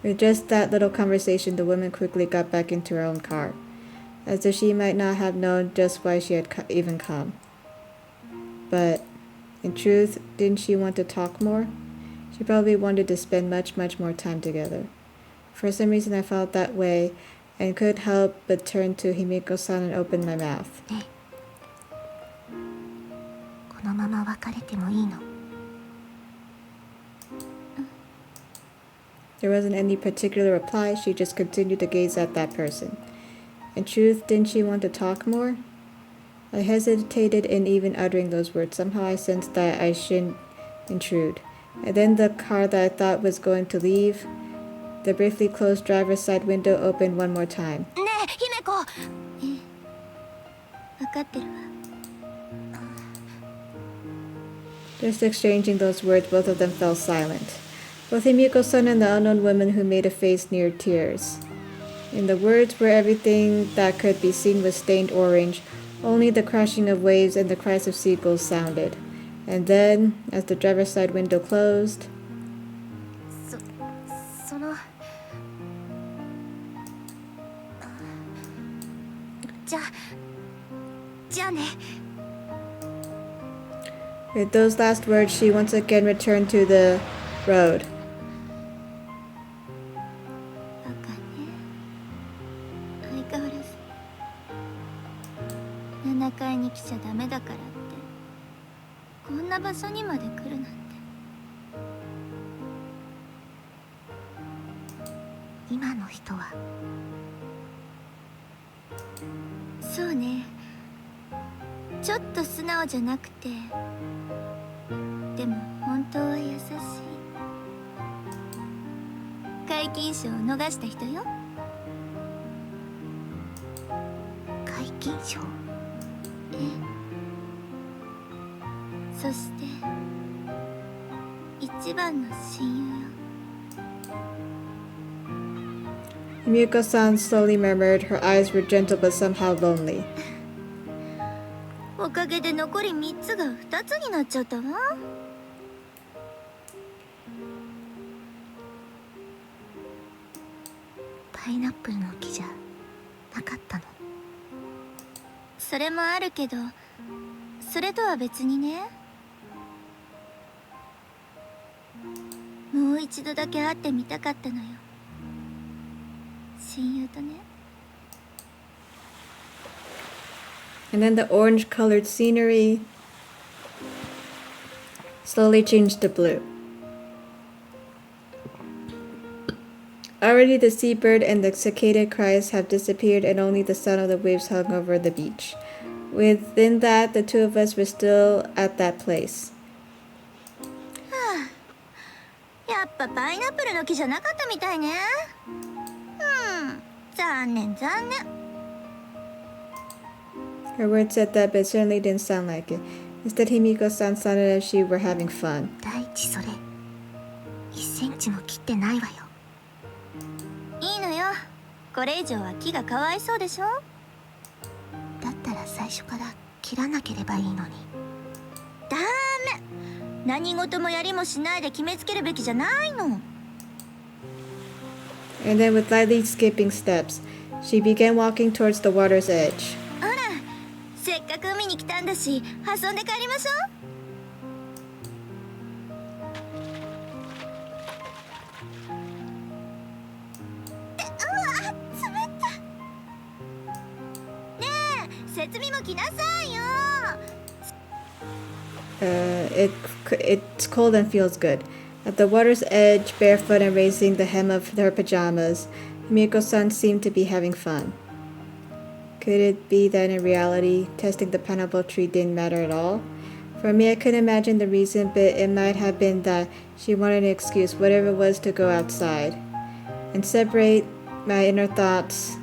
With just that little conversation, the woman quickly got back into her own car, as if she might not have known just why she had even come. But, in truth, didn't she want to talk more? She probably wanted to spend much more time together. For some reason I felt that way and couldn't help but turn to Himiko-san and open my mouth. ねえ、このまま別れてもいいの？ There wasn't any particular reply, she just continued to gaze at that person. In truth, didn't she want to talk more? I hesitated in even uttering those words. Somehow I sensed that I shouldn't intrude. And then the car that I thought was going to leave, the briefly closed driver's side window opened one more time. ねえ姫子。分かってるわ。 Just exchanging those words, both of them fell silent. Both Himiko-san and the unknown woman who made a face near tears. In the words where everything that could be seen was stained orange, only the crashing of waves and the cries of seagulls sounded. And then, as the driver's side window closed, そのじゃあね。 with those last words, she once again returned to the road. バカね。相変わらず7階に来ちゃダメだからってこんな場所にまで来るなんて。今の人はそうね。ちょっと素直じゃなくてでも本当は優しい。皆勤賞を逃した人よ。皆勤賞？ええ。そして一番の親友よ。 Himiko-san slowly murmured. Her eyes were gentle but somehow lonely. おかげで残り3つが2つになっちゃったわ。パイナップルの木じゃなかったの？それもあるけどそれとは別にね。もう一度だけ会ってみたかったのよ。親友とね。 And then the orange-colored scenery slowly changed to blue. Already the seabird and the cicada cries have disappeared and only the sound of the waves hung over the beach. Within that, the two of us were still at that place. やっぱパイナップルの木じゃなかったみたいね。残念残念。 Her words said that, but it certainly didn't sound like it. Instead, Himiko-san sounded as if she were having fun. 大地それ1センチも切ってないわよ。いいのよ。これ以上は木がかわいそうでしょ。だったら最初から切らなければいいのに。ダメ。何事もやりもしないで決めつけるべきじゃないの。 And then, with lightly skipping steps, she began walking towards the water's edge. ほら、せっかく海に来たんだし、遊んで帰りましょう。ねえ、設備も来なさいよ。It's cold and feels good. At the water's edge, barefoot and raising the hem of her pajamas, Himiko-san seemed to be having fun. Could it be that in reality, testing the pineapple tree didn't matter at all? For me, I couldn't imagine the reason, but it might have been that she wanted an excuse, whatever it was, to go outside. And separate my inner thoughts,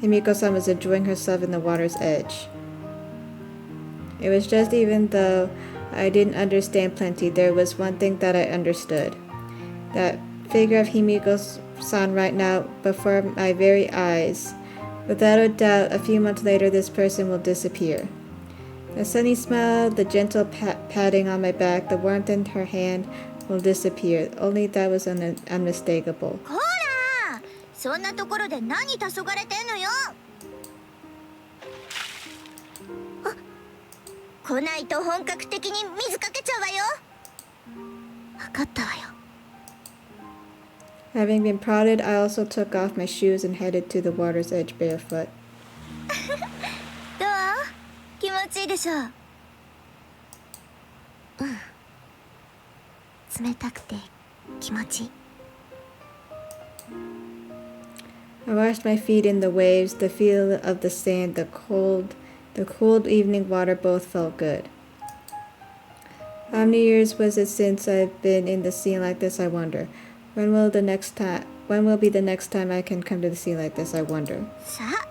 Himiko-san was enjoying herself in the water's edge. It was just even though I didn't understand plenty, there was one thing that I understood. That figure of Himiko-san right now before my very eyes. Without a doubt, a few months later, this person will disappear. The sunny smile, the gentle patting on my back, the warmth in her hand will disappear. Only that was unmistakable. ほら、そんなところで何黄昏れてんのよ。来ないと本格的に水かけちゃうわよ。分かったわよ。Having been prodded, I also took off my shoes and headed to the water's edge barefoot. どう？気持ちいいでしょ？冷たくて気持ちいい。I washed my feet in the waves. The feel of the sand, the cold evening water both felt good. How many years was it since I've been in the sea like this, I wonder? When will be the next time I can come to the sea like this, I wonder? さあ、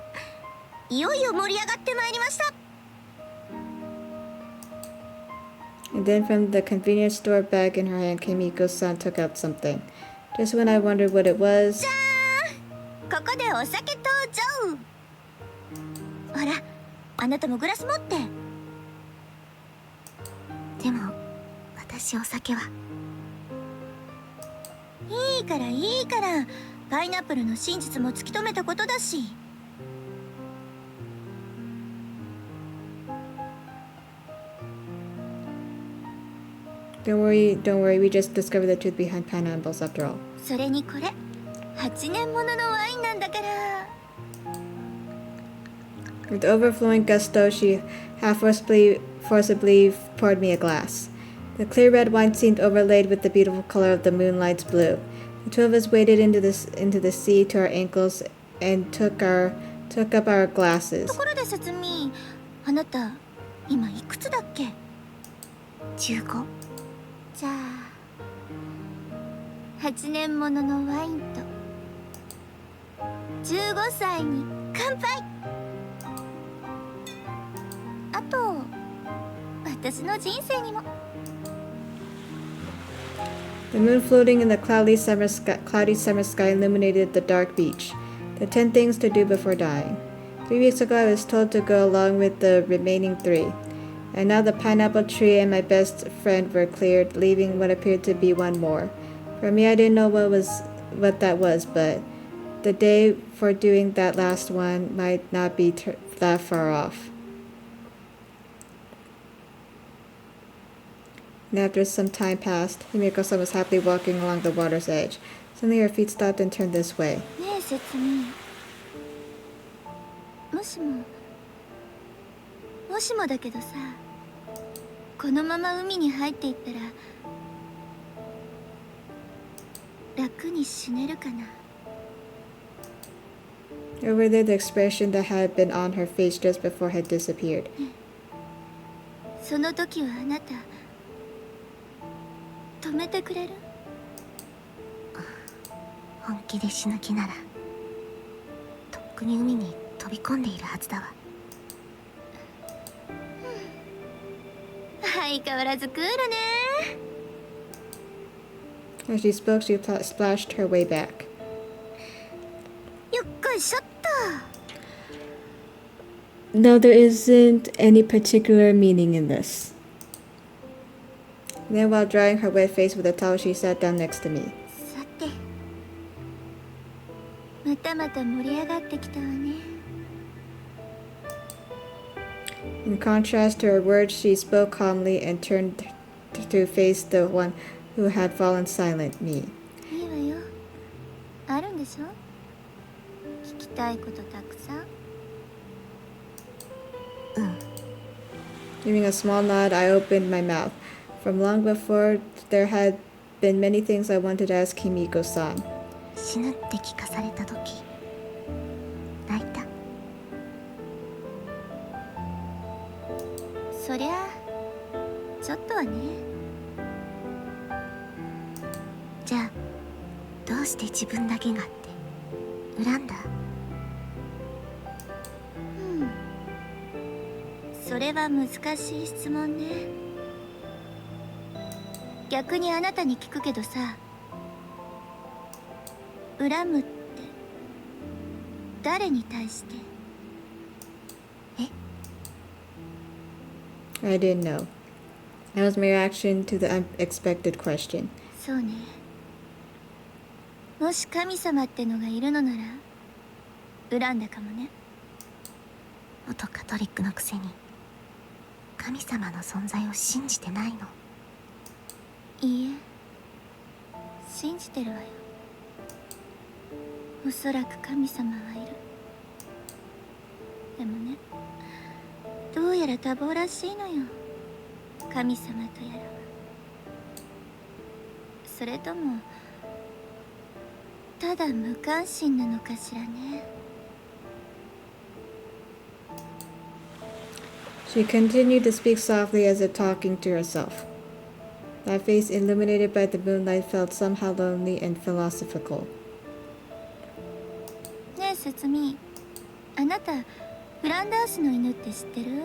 いよいよ盛り上がってまいりました。 And then from the convenience store bag in her hand, Kimiko-san took out something. Just when I wondered what it was, ここでお酒登場。ほら、あなたもグラス持って。でも私お酒は。いいからいいから、パイナップルの真実も突き止めたことだし。don't worry, we just discovered the truth behind pineapples after all. それにこれ、8年もののワインなんだから。 With overflowing gusto, she half forcibly poured me a glass. The clear red wine seemed overlaid with the beautiful color of the moonlight's blue. The two of us waded into the sea to our ankles and took up our glasses. ところで節美、あなた今いくつだっけ15。じゃあ8年もののワインと15歳に乾杯。あと私の人生にも。 The moon floating in the cloudy summer sky illuminated the dark beach. The 10 things to do before dying. 3 weeks ago, I was told to go along with the remaining 3. And now the pineapple tree and my best friend were cleared, leaving what appeared to be one more. For me, I didn't know what that was, but the day for doing that last one might not be that far off. And after some time passed, Himiko-san was happily walking along the water's edge. Suddenly her feet stopped and turned this way. ねえ節美、もしもだけどさ、このまま海に入っていったら楽に死ねるかな。 Over there, the expression that had been on her face just before had disappeared. その時はあなた止めてくれる？本気で死ぬ気ならとっくに海に飛び込んでいるはずだわ。相変わらずクールね。 As she spoke, she splashed her way back. よっこいしょっと。 No, there isn't any particular meaning in this. Then, while drying her wet face with a towel, she sat down next to me. さて、また盛り上がってきたわね。 In contrast to her words, she spoke calmly and turned to face the one who had fallen silent, me. いいわよ。あるんでしょ？聞きたいことたくさん。Giving a small nod, I opened my mouth. From long before, there had been many things I wanted to ask Kimiko-san. 死ぬって聞かされた時泣いた。そりゃちょっとはね。じゃあどうして自分だけがって恨んだ？それは難しい質問ね。逆にあなたに聞くけどさ、恨むって誰に対して？ I didn't know. That was my reaction to the unexpected question. そうね。もし神様ってのがいるのなら恨んだかもね。元カトリックのくせに神様の存在を信じてないの？いいえ、信じてるわよ。おそらく神様はいる。でもね、どうやら多忙らしいのよ、神様とやらは。それともただ無関心なのかしらね。 She continued to speak softly as if talking to herself. That face illuminated by the moonlight felt somehow lonely and philosophical. ねえ節美、あなたフランダースの犬って知ってる？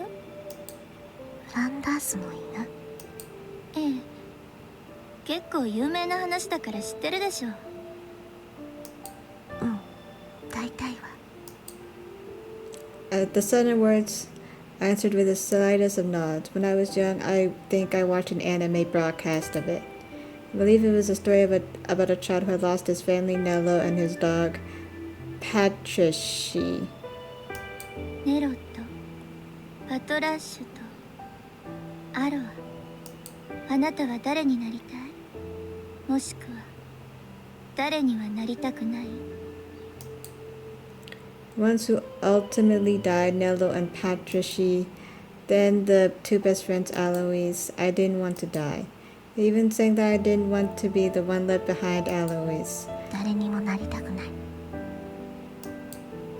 フランダースの犬？ええ、結構有名な話だから知ってるでしょ。うん、大体は。At the sudden words, I answered with the slightest of nods. When I was young, I think I watched an anime broadcast of it. I believe it was a story about a child who had lost his family, Nello, and his dog, Patrici. ネロとパトラッシュとアロア、あなたは誰になりたい？もしくは誰にはなりたくない？ Ones who ultimately died, Nello and Patrici. Then the two best friends, Alois. I didn't want to die. They even saying that I didn't want to be the one left behind, Alois. 誰にもなりたくない。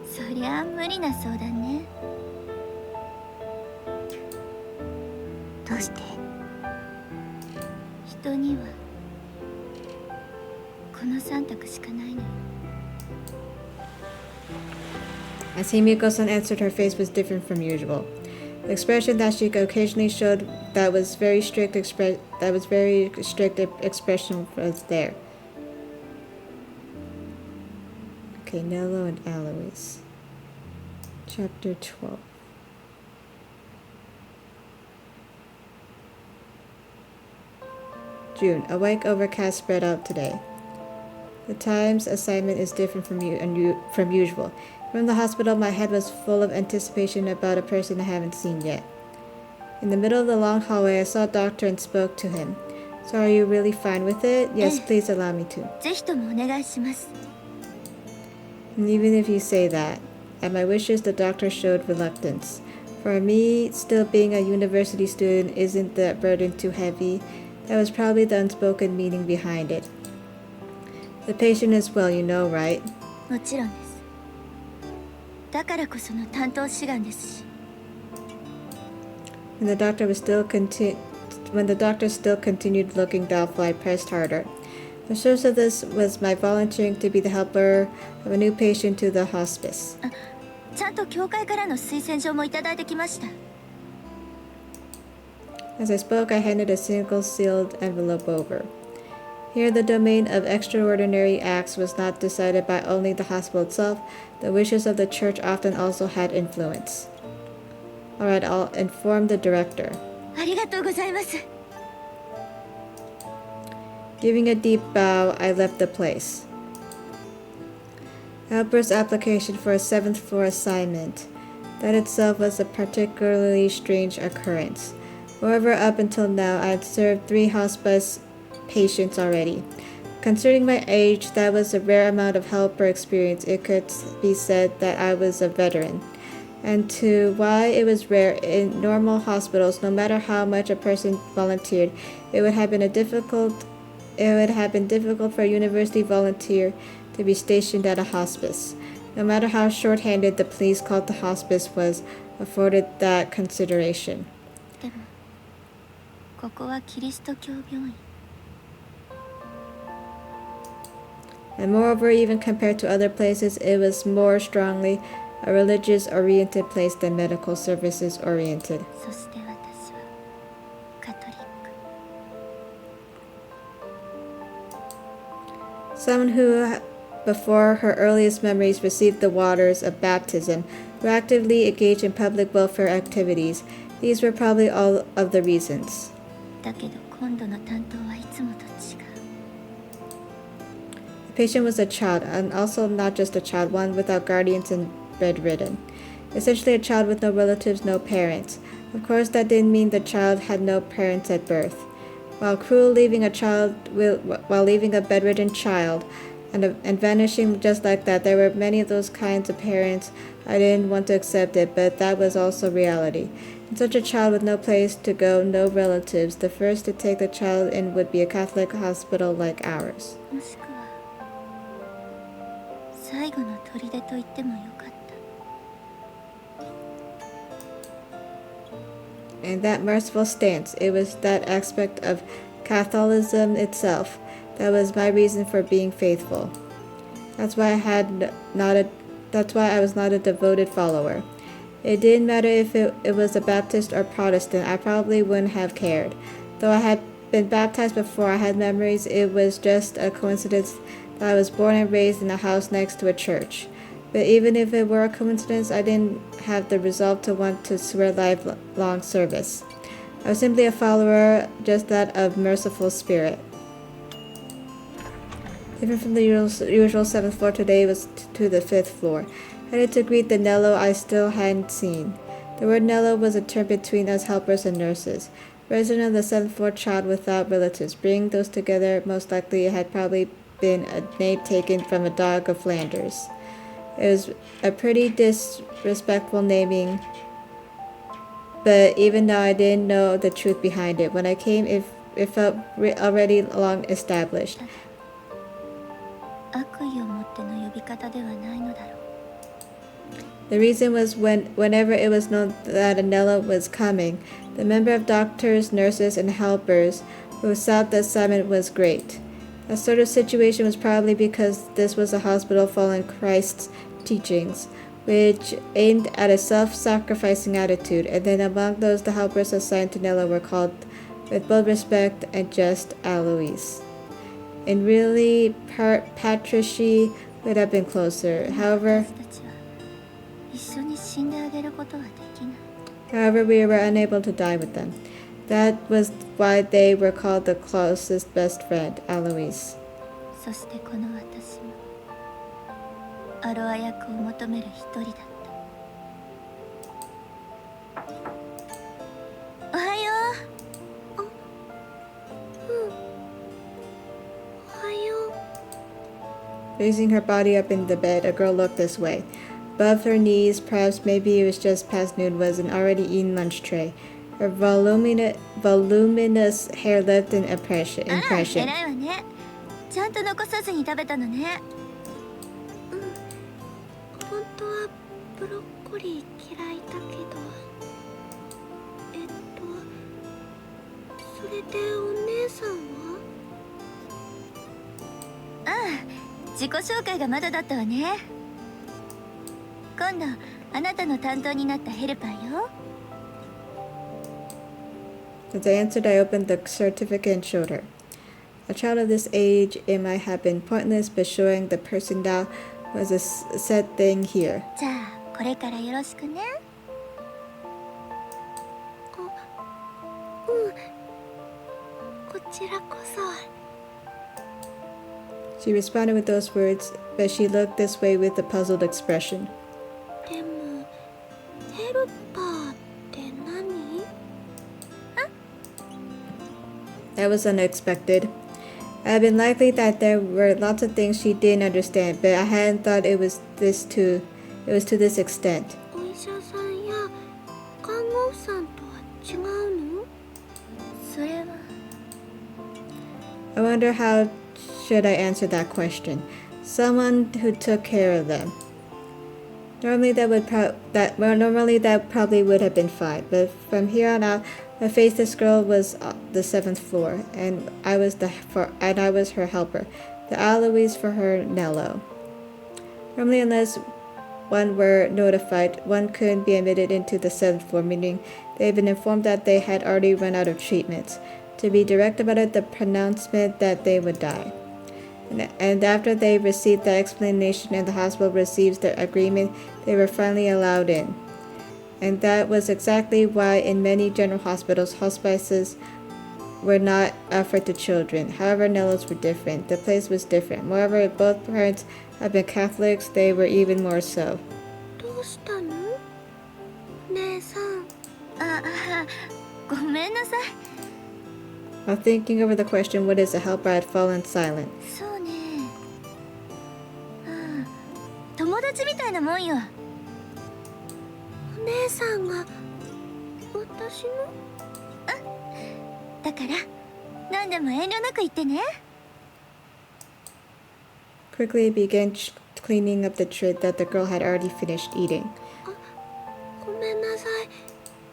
そりゃあ無理な相談ね。どうして？人にはこの3択しかないのよ。 As Himiko-san answered, her face was different from usual. The expression that she occasionally showed that was very strict expression was there. Okay, Nello and Alois. Chapter 12. June. Awake, overcast, spread out today. The Times assignment is different from usual. From the hospital, my head was full of anticipation about a person I haven't seen yet. In the middle of the long hallway, I saw a doctor and spoke to him. So are you really fine with it? Yes, please allow me to. ぜひともお願いします。 And even if you say that, at my wishes, the doctor showed reluctance. For me, still being a university student isn't that burden too heavy. That was probably the unspoken meaning behind it. The patient is well, you know, right? もちろんです。だからこその担当志願ですし。 When the doctor still continued looking doubtful, I pressed harder. The source of this was my volunteering to be the helper of a new patient to the hospice. ちゃんと教会からの推薦状もいただいてきました。 As I spoke, I handed a single sealed envelope over. Here, the domain of extraordinary acts was not decided by only the hospital itself. The wishes of the church often also had influence. All right, I'll inform the director. ありがとうございます。 Giving a deep bow, I left the place. Albert's application for a 7th floor assignment. That itself was a particularly strange occurrence. However, up until now, I had served 3 hospice patients already. Concerning my age, that was a rare amount of helper experience. It could be said that I was a veteran. And to why it was rare in normal hospitals, no matter how much a person volunteered, it would have been difficult for a university volunteer to be stationed at a hospice. No matter how short-handed the police called the hospice was, afforded that consideration. でもここはキリスト教病院。 And moreover, even compared to other places, it was more strongly a religious-oriented place than medical services-oriented. そして私はカトリック。 Someone who, before her earliest memories, received the waters of baptism, who actively engaged in public welfare activities. These were probably all of the reasons. だけど今度の担当はいつもと違う。 The patient was a child, and also not just a child, one without guardians and bedridden. Essentially a child with no relatives, no parents. Of course, that didn't mean the child had no parents at birth. While cruel leaving a bedridden child and vanishing just like that. There were many of those kinds of parents. I didn't want to accept it, but that was also reality. And such a child with no place to go, no relatives, the first to take the child in would be a Catholic hospital like ours. もしくは最後の砦と言ってもよかった。 And that merciful stance, it was that aspect of Catholicism itself that was my reason for being faithful. That's why I was not a devoted follower. It didn't matter if it was a Baptist or Protestant, I probably wouldn't have cared. Though I had been baptized before I had memories, it was just a coincidence that I was born and raised in a house next to a church. But even if it were a coincidence, I didn't have the resolve to want to swear lifelong service. I was simply a follower, just that of merciful spirit. Even from the usual 7th floor, today was to the 5th floor. Headed to greet the Nello I still hadn't seen. The word Nello was a term between us helpers and nurses. Resident of the 7th floor child without relatives. Bringing those together, most likely it had probably been a name taken from a dog of Flanders. It was a pretty disrespectful naming, but even now I didn't know the truth behind it. When I came, it felt already long established. 悪意を持っての呼び方ではないのだろう。 The reason was whenever it was known that Anella was coming, the number of doctors, nurses, and helpers who sought the assignment was great. That sort of situation was probably because this was a hospital following Christ's teachings, which aimed at a self-sacrificing attitude, and then among those the helpers assigned to Nella were called, with both respect and just, Alois. And really, Patrici would have been closer. However, 私たちは一緒に死んであげることはできない。 However, we were unable to die with them. That was why they were called the closest best friend, Alois. そしてこの私もアロア役を求める一人だった。おはよう。おはよう。 Raising her body up in the bed, a girl looked this way. Above her knees, perhaps maybe it was just past noon, was an already eaten lunch tray. Her voluminous hair left an impression. 偉いわね。ちゃんと残さずに食べたのね。本当はブロッコリー嫌いだけど、それでお姉さんは？自己紹介がまだだったわね。今度あなたの担当になったヘルパーよ。 As I answered, I opened the certificate and showed her. A child of this age, it might have been pointless, but showing the person now was a set thing here. じゃあこれからよろしくね。こちらこそ。 She responded with those words, but she looked this way with a puzzled expression. でもヘルパーって何？ That was unexpected. I had been likely that there were lots of things she didn't understand, but I hadn't thought it was to this extent. お医者さんや看護婦さんとは違うの？それは I wonder how should I answer that question. Someone who took care of them. Normally that probably would have been fine, but from here on out, I faced this girl was the 7th floor, and I was her helper, the Alois for her Nello. Normally, unless one were notified, one couldn't be admitted into the 7th floor, meaning they had been informed that they had already run out of treatments. To be direct about it, the pronouncement that they would die. And after they received the explanation and the hospital receives their agreement, they were finally allowed in. And that was exactly why in many general hospitals, hospices were not offered to children. However, Nello's were different. The place was different. Moreover, if both parents had been Catholics, they were even more so. どうしたの？姉さん。ごめんなさい。 While thinking over the question, what is a helper, I had fallen silent. そうね。なもんよ。お姉さんが私の？だから何でも遠慮なく言ってね。 Quickly began cleaning up the tray that the girl had already finished eating. ごめんなさ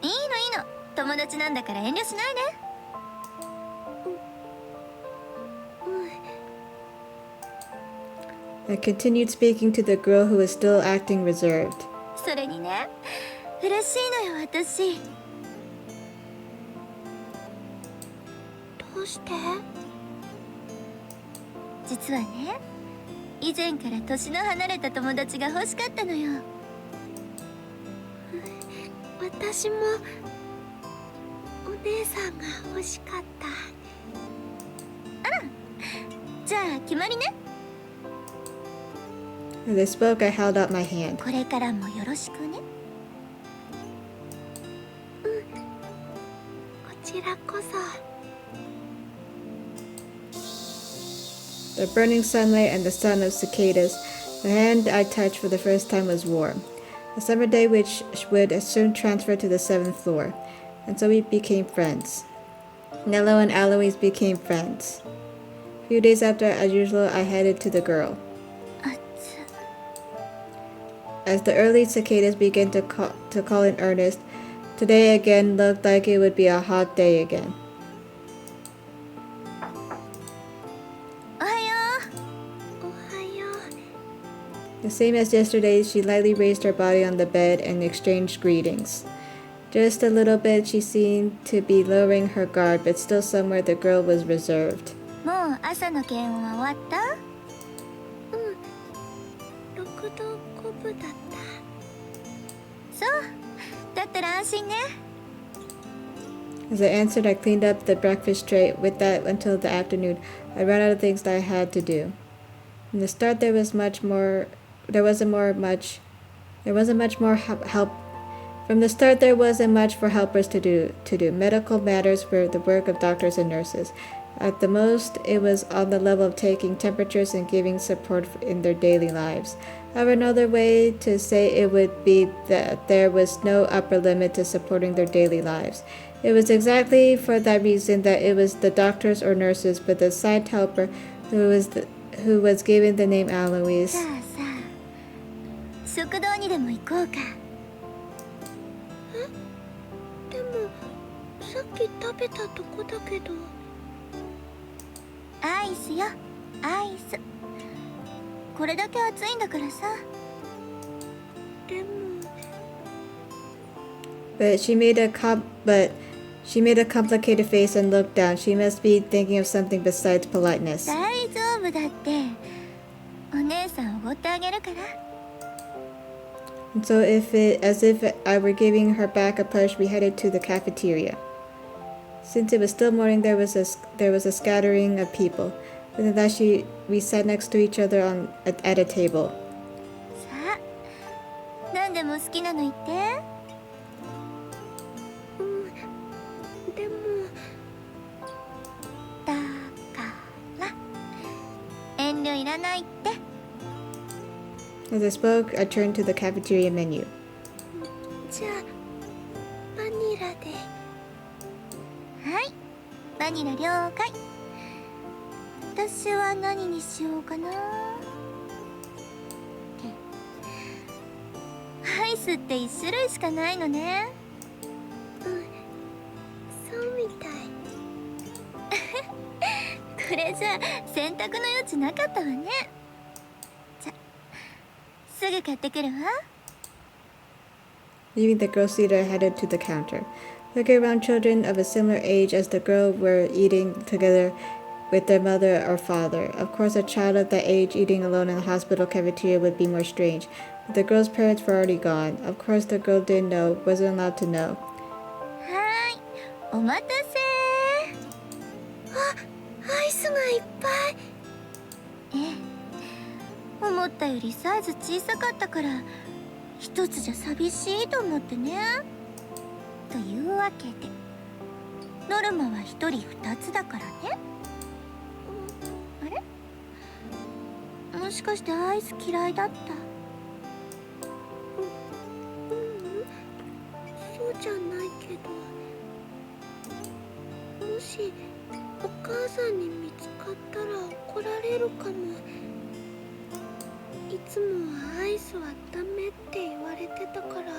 い。いいのいいの、友達なんだから遠慮しないで。I continued speaking to the girl who was still acting reserved. それにね、嬉しいのよ私。どうして？実はね、以前から年の離れた友達が欲しかったのよ。私もお姉さんが欲しかった。じゃあ決まりね。 As I spoke, I held out my hand. これからもよろしくね。こちらこそ。The burning sunlight and the sound of cicadas. The hand I touched for the first time was warm. A summer day which would soon transfer to the 7th floor. And so we became friends. Nello and Alois became friends. A few days after, as usual, I headed to the girl. あっつ。 As the early cicadas began to call in earnest, today again looked like it would be a hot day again. おはよおはよう。 The same as yesterday, she lightly raised her body on the bed and exchanged greetings. Just a little bit, she seemed to be lowering her guard, but still somewhere the girl was reserved. う。もう朝の検温は終わった？ 6度5分だった。そう。だったら安心ね。 As I answered, I cleaned up the breakfast tray. With that, until the afternoon, I ran out of things that I had to do. From the start, there wasn't much more help. From the start, there wasn't much for helpers to do. Medical matters were the work of doctors and nurses. At the most, it was on the level of taking temperatures and giving support in their daily lives. However, another way to say it would be that there was no upper limit to supporting their daily lives. It was exactly for that reason that it was the doctors or nurses, but the side helper who was given the name Alois. さあさあ、食堂にでも行こうか。でもさっき食べたとこだけど。アイスよ、アイス。これだけ暑いんだからさ。でも But she made a complicated face and looked down. She must be thinking of something besides politeness. 大丈夫だって。お姉さんおごってあげるから。 And so, as if I were giving her back a push, we headed to the cafeteria. Since it was still morning, there was a scattering of people. Within that, we sat next to each other at a table. さあ、何でも好きなの言って。でもだから遠慮いらないって。 As I spoke, I turned to the cafeteria menu. じゃあバニラで。はい、バニラ了解。私は何にしようかな。アイスって1種類しかないのね。そうみたい。これじゃ選択の余地なかったわね。じゃ、すぐ買ってくるわ。 Leaving the girl seated, I headed to the counter. Looking around, children of a similar age as the girl were eating together with their mother or father. Of course, a child of that age eating alone in the hospital cafeteria would be more strange. But the girl's parents were already gone. Of course, the girl didn't know, wasn't allowed to know. はーい、お待たせ。アイスがいっぱい。ええ、思ったよりサイズ小さかったから一つじゃ寂しいと思ってね。というわけでノルマは1人2つだからね。あれ、もしかしてアイス嫌いだった？じゃないけど、もしお母さんに見つかったら怒られるかも。いつもはアイスはダメって言われてたから。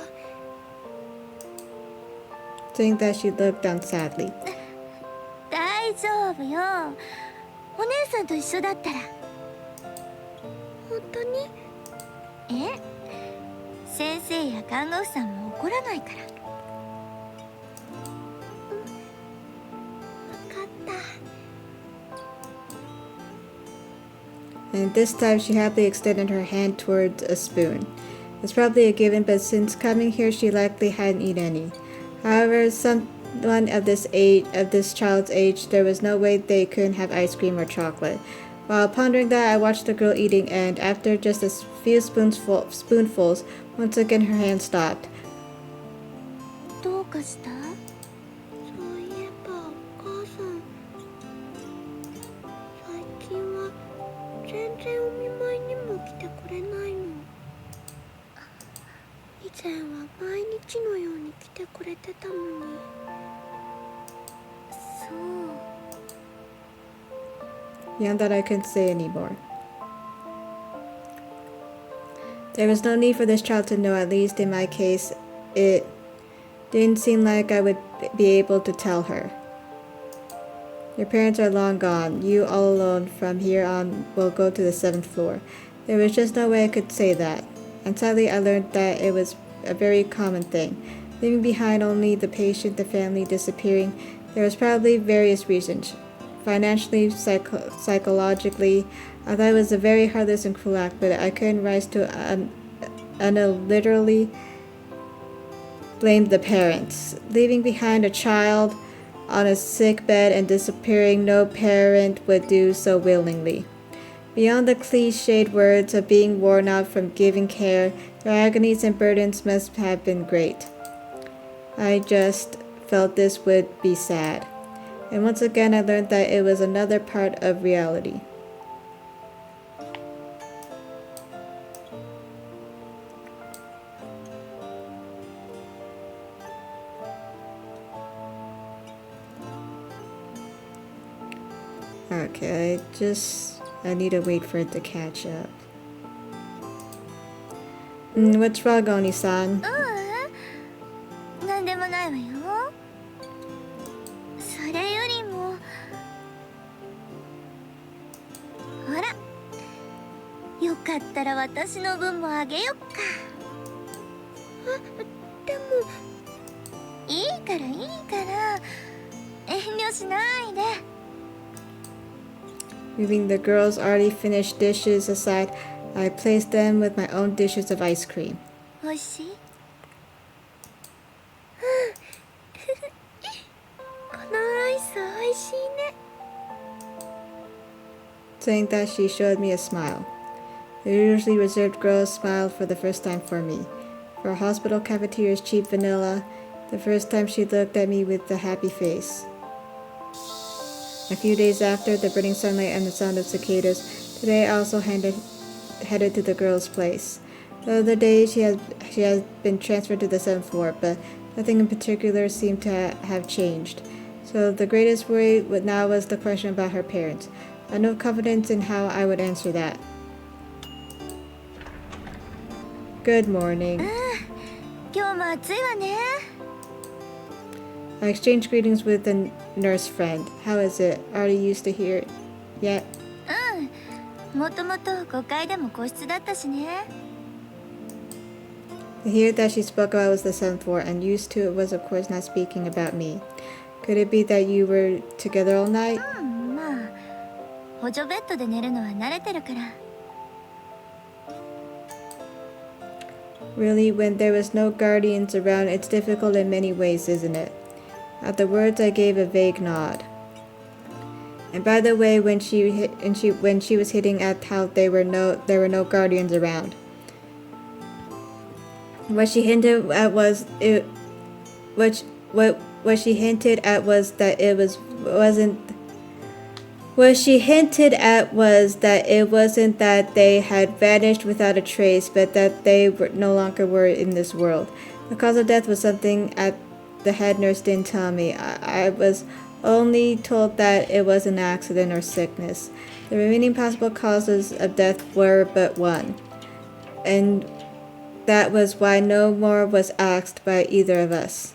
Saying that, she looked down sadly. 大丈夫よ。お姉さんと一緒だったら。本当に？え？先生や看護婦さんも怒らないから。分かった。 And this time she happily extended her hand towards a spoon. It's probably a given, but since coming here she likely hadn't eaten any. However, someone of this child's age, there was no way they couldn't have ice cream or chocolate. While pondering that, I watched the girl eating, and after just a few spoonfuls, once again her hand stopped. どうかした？そういえばお母さん、最近は全然お見舞いにも来てくれないの。以前は毎日のように来てくれてたのに。そう。 Beyond that, I couldn't say anymore. There was no need for this child to know, at least in my case. It didn't seem like I would be able to tell her. Your parents are long gone. You all alone from here on will go to the 7th floor. There was just no way I could say that. And sadly, I learned that it was a very common thing. Leaving behind only the patient, the family disappearing, there was probably various reasons. Financially, psychologically, I thought it was a very heartless and cruel act, but I couldn't rise to literally blame the parents. Leaving behind a child on a sick bed and disappearing, no parent would do so willingly. Beyond the cliched words of being worn out from giving care, their agonies and burdens must have been great. I just felt this would be sad. And once again I learned that it was another part of reality. Okay, I need to wait for it to catch up. What's wrong, Oni-san? なんでもないわよ。それよりも、ほら、よかったら私の分もあげよっか。でもいいからいいから遠慮しないで。Moving the girls' already finished dishes aside, I placed them with my own dishes of ice cream. おいしい？このアイスおいしいね。 Saying that, she showed me a smile. The usually reserved girl smiled for the first time for me. For a hospital cafeteria's cheap vanilla, the first time she looked at me with a happy face. A few days after, the burning sunlight and the sound of cicadas, today I also headed to the girl's place. The other day, she has been transferred to the 7th floor, but nothing in particular seemed to have changed. So the greatest worry now was the question about her parents. I had no confidence in how I would answer that. Good morning. 今日も暑いわね。I exchanged greetings with a nurse friend. How is it? Are you used to hear it yet? もともと5階でも個室だったしね。The here that she spoke about was the 7th floor, and used to it was of course not speaking about me. Could it be that you were together all night? まあ補助ベッドで寝るのは慣れてるから。Really, when there was no guardians around, it's difficult in many ways, isn't it? At the words, I gave a vague nod. And by the way, when she was hitting at how there were no guardians around, what she hinted at was that it wasn't that they had vanished without a trace, but that they no longer were in this world. The cause of death was something the head nurse didn't tell me. I was only told that it was an accident or sickness. The remaining possible causes of death were but one, and that was why no more was asked by either of us.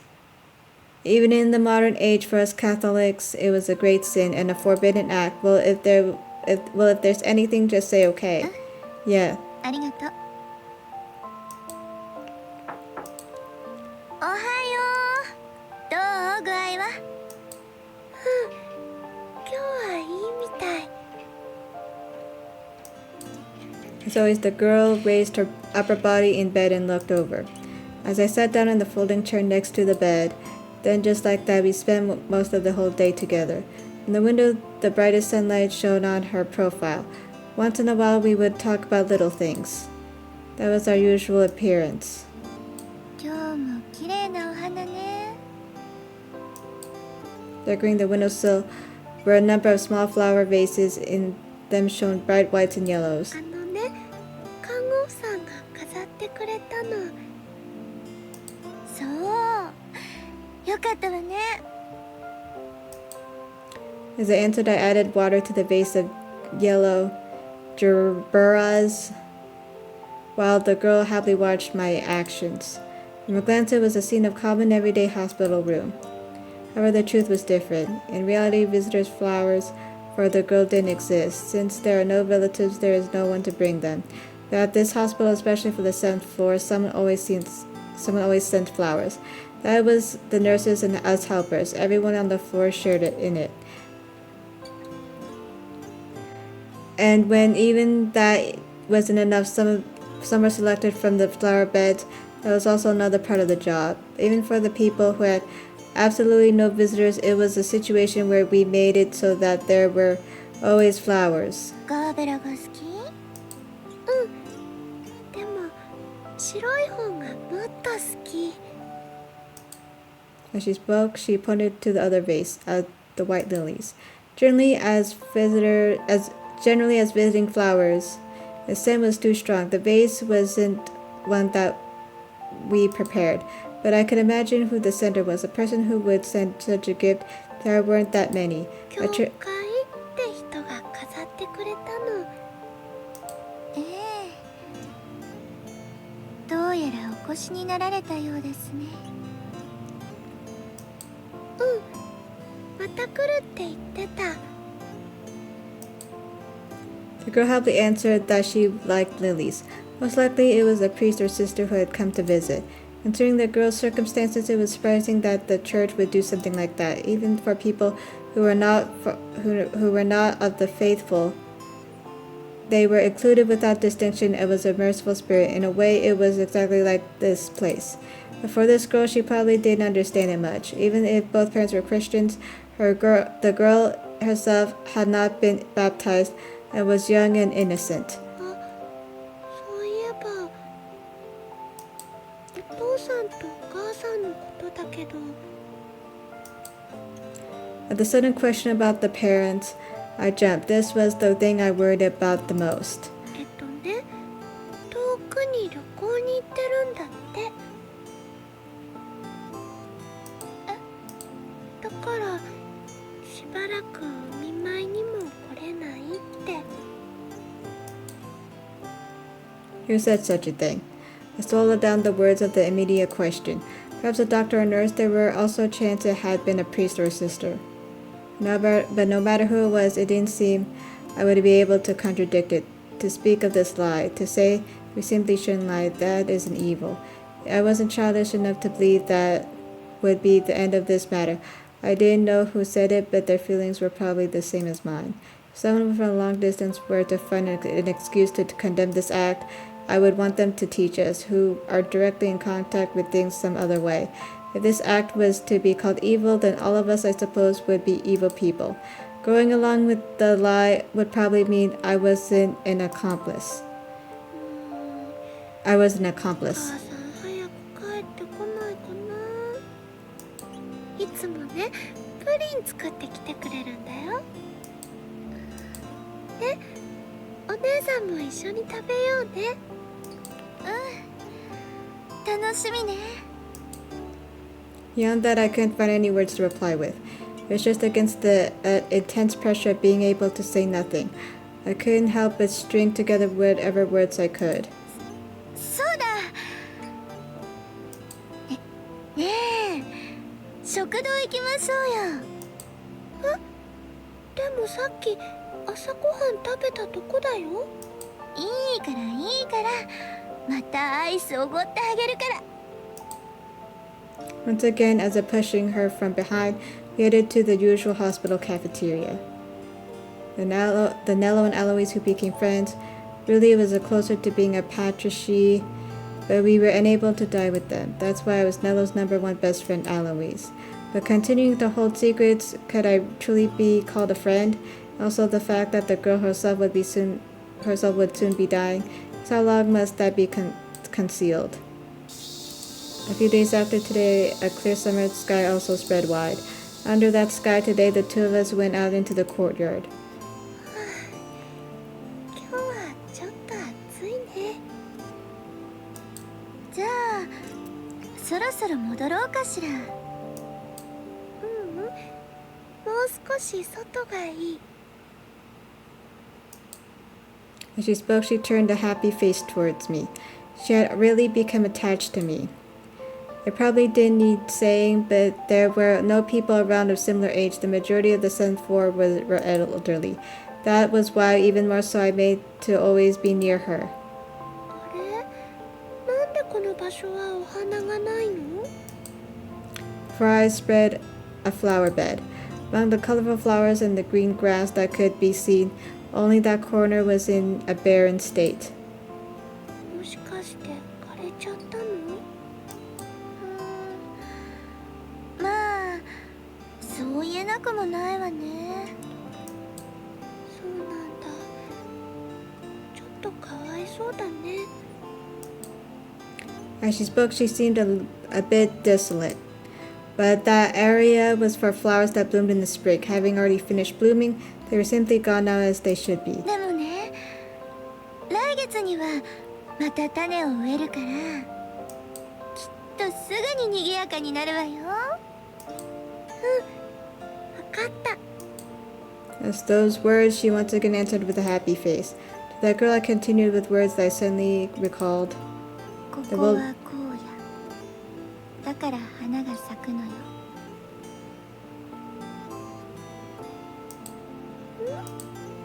Even in the modern age, for us Catholics, it was a great sin and a forbidden act. If there's anything, just say okay. Yeah. ありがとう。おはよう。どう具合は？今日はいいみたい。 As always, the girl raised her upper body in bed and looked over. As I sat down in the folding chair next to the bed, then just like that, we spent most of the whole day together. From the window, the brightest sunlight shone on her profile. Once in a while, we would talk about little things. That was our usual appearance. 今日も綺麗なお花ね。 Decorating the windowsill were a number of small flower vases. In them shone bright whites and yellows. あのね、看護婦さんが飾ってくれたの。そう。よかったわね。 As I answered, I added water to the vase of yellow gerberas, while the girl happily watched my actions. From a glance, it was a scene of common everyday hospital room. However, the truth was different. In reality, visitors' flowers for the girl didn't exist. Since there are no relatives, there is no one to bring them. But at this hospital, especially for the 7th floor, someone always sent flowers. That was the nurses and us helpers. Everyone on the floor shared in it. And when even that wasn't enough, some were selected from the flower beds. That was also another part of the job. Even for the people who had absolutely no visitors, it was a situation where we made it so that there were always flowers. ガーベラが好き？でも白い方がもっと好き。 As she spoke, she pointed to the other vase, the white lilies. Generally, as visiting flowers, the scent was too strong. The vase wasn't one that we prepared, but I could imagine who the sender was. A person who would send such a gift. There weren't that many. 教会って人が飾ってくれたの。ええ。どうやらお越しになられたようですね。また来るって言ってた。 The girl happily answered that she liked lilies. Most likely it was a priest or sister who had come to visit. Considering the girl's circumstances, it was surprising that the church would do something like that, even for people who were not of the faithful. They were included without distinction. It was a merciful spirit. In a way, it was exactly like this place. But for this girl, she probably didn't understand it much. Even if both parents were Christians, the girl herself had not been baptized and was young and innocent. そういえばお父さんとお母さんのことだけど。 At the sudden question about the parents, I jumped. This was the thing I worried about the most. ね、遠くに旅行に行ってるんだって。だからしばらくお見舞いにも来れないって。 Who said such a thing? I swallowed down the words of the immediate question. Perhaps a doctor or nurse. There were also a chance it had been a priest or a sister. But no matter who it was, it didn't seem I would be able to contradict it. To speak of this lie, to say we simply shouldn't lie, that is an evil. I wasn't childish enough to believe that would be the end of this matter. I didn't know who said it, but their feelings were probably the same as mine. If someone from a long distance were to find an excuse to condemn this act, I would want them to teach us, who are directly in contact with things some other way. If this act was to be called evil, then all of us, I suppose, would be evil people. Going along with the lie would probably mean I wasn't an accomplice. お母さん早く帰ってこないかな。いつもね、プリン作ってきてくれるんだよ。ね、お姉さんも一緒に食べようね。楽しみね。Beyond that, I couldn't find any words to reply with. It was just against the intense pressure of being able to say nothing. I couldn't help but string together whatever words I could. そうだ。ねえ、食堂行きましょうよ。でもさっき朝ごはん食べたとこだよ。いいからいいから、またアイスおごってあげるから。Once again, as if pushing her from behind, we headed to the usual hospital cafeteria. The Nello and Eloise, who became friends, really was closer to being a patrici, but we were unable to die with them. That's why I was Nello's #1 best friend, Eloise. But continuing to hold secrets, could I truly be called a friend? Also, the fact that the girl herself would soon be dying. So how long must that be concealed? A few days after today, a clear summer sky also spread wide. Under that sky today, the two of us went out into the courtyard. 今日はちょっと暑いね。じゃあそろそろ戻ろうかしら。もう少し外がいい。As she spoke, she turned a happy face towards me. She had really become attached to me. It probably didn't need saying, but there were no people around of similar age. The majority of the 7th floor were elderly. That was why, even more so, I made to always be near her. あれ、なんでこの場所はお花がないの？ For I spread a flower bed. Among the colorful flowers and the green grass that could be seen, only that corner was in a barren state. もしかして枯れちゃったの？まあそう言えなくもないわね。そうなんだ。ちょっとかわいそうだね。As she spoke, she seemed a bit desolate. But that area was for flowers that bloomed in the spring. Having already finished blooming, they were simply gone now as they should be. でもね、来月にはまた種を植えるから、きっとすぐに賑やかになるわよ。わかった。 As those words, she once again answered with a happy face. To that girl, I continued with words that I suddenly recalled. ここは荒野や。だから花が咲くのよ。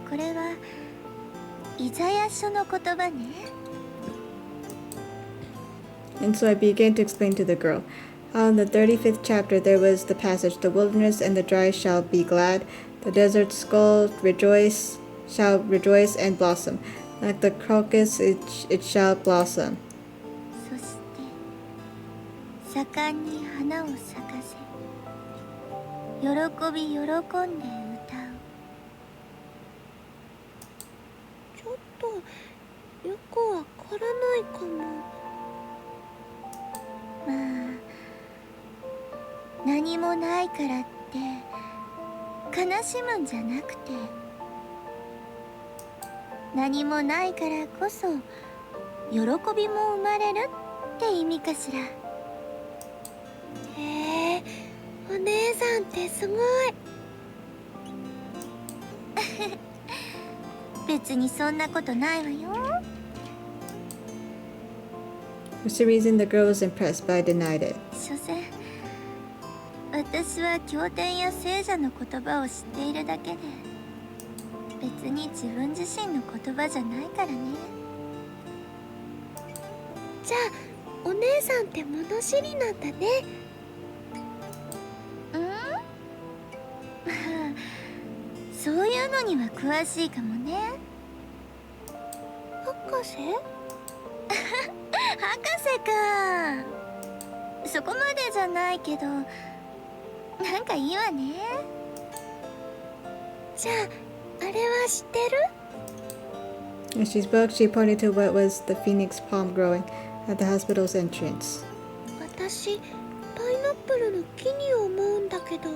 これはイザヤ書の言葉ね。And so I began to explain to the girl. How in the 35th chapter there was the passage, the wilderness and the dry shall be glad, the desert shall rejoice and blossom. Like the crocus it shall blossom. そして盛んに花を咲かせ、喜び喜んで歌う。ちょっとよくわからないかも。まあ何もないからって悲しむんじゃなくて、何もないからこそ喜びも生まれるって意味かしら。へえ、お姉さんってすごい。別にそんなことないわよ。For some reason, the girl was impressed, but I denied it. 所詮私は経典や聖者の言葉を知っているだけで、別に自分自身の言葉じゃないからね。じゃあお姉さんって物知りなんだね。そういうのには詳しいかもね。博士？博士か。そこまでじゃないけど、なんかいいわね。じゃああれは知ってる？ As she spoke, she pointed to what was the phoenix palm growing at the hospital's entrance. 私パイナップルの木に思うんだけど。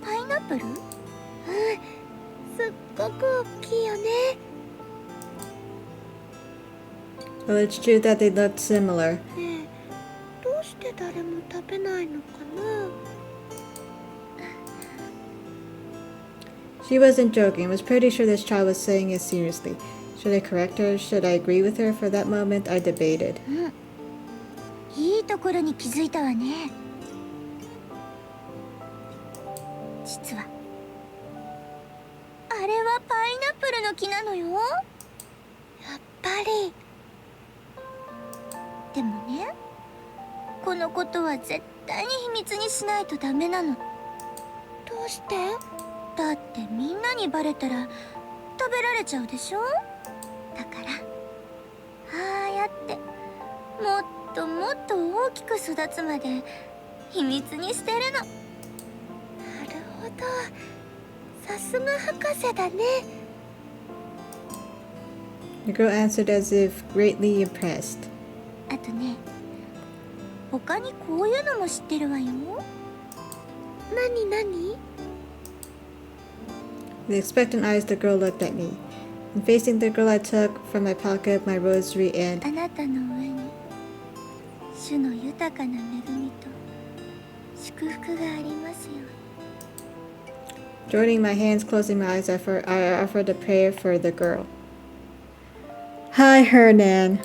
パイナップル？うん、すっごく大きいよね。Well, it's true that they looked similar. ねえ、どうしして誰も食べないのかな。 She wasn't joking. I was pretty sure this child was saying it seriously. Should I correct her? Should I agree with her? For that moment, I debated. いいところに気づいたわね。実はあれはパイナップルの木なのよ。やっぱり。でもね、このことは絶対に秘密にしないとダメなの。どうして？だってみんなにバレたら食べられちゃうでしょ。だからああやってもっともっと大きく育つまで秘密にしてるの。なるほど、さすが博士だね。 The girl answered as if greatly impressed. あとね、他にこういうのも知ってるわよ。なになに？ With expectant eyes, the girl looked at me. And facing the girl, I took from my pocket my rosary and あなたの上に主の豊かな恵みと祝福がありますよ。 joining my hands, closing my eyes, I offered a prayer for the girl. Hi, Hernan.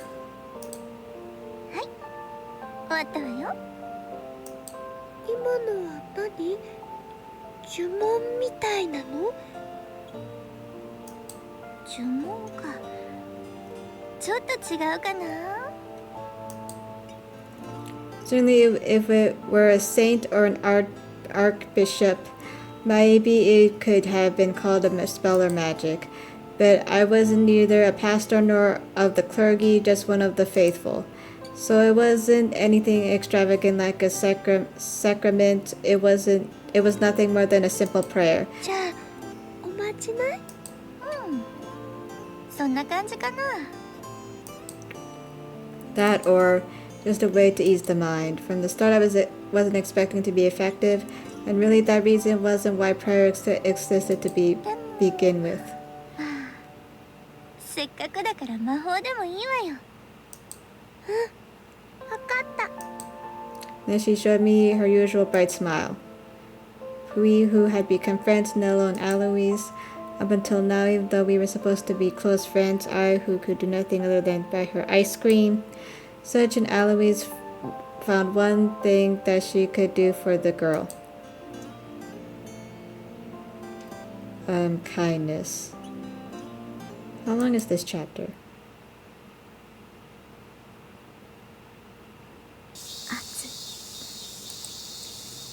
終わったわよ。今のは何？呪文みたいなの？呪文か。ちょっと違うかな。 Certainly, if it were a saint or an archbishop, maybe it could have been called a spell or magic. But I wasn't neither a pastor nor of the clergy, just one of the faithful. So it wasn't anything extravagant like a sacrament. It was nothing more than a simple prayer. じゃあおまじない？そんな感じかな。 That or just a way to ease the mind. From the start, I wasn't expecting to be effective, and really that reason wasn't why prayer existed to begin with. せっかくだから魔法でもいいわよ。わかった。 Then she showed me her usual bright smile. We who had become friends, Nello and Alois, up until now, even though we were supposed to be close friends, I, who could do nothing other than buy her ice cream, such an Alois found one thing that she could do for the girl. Kindness. How long is this chapter?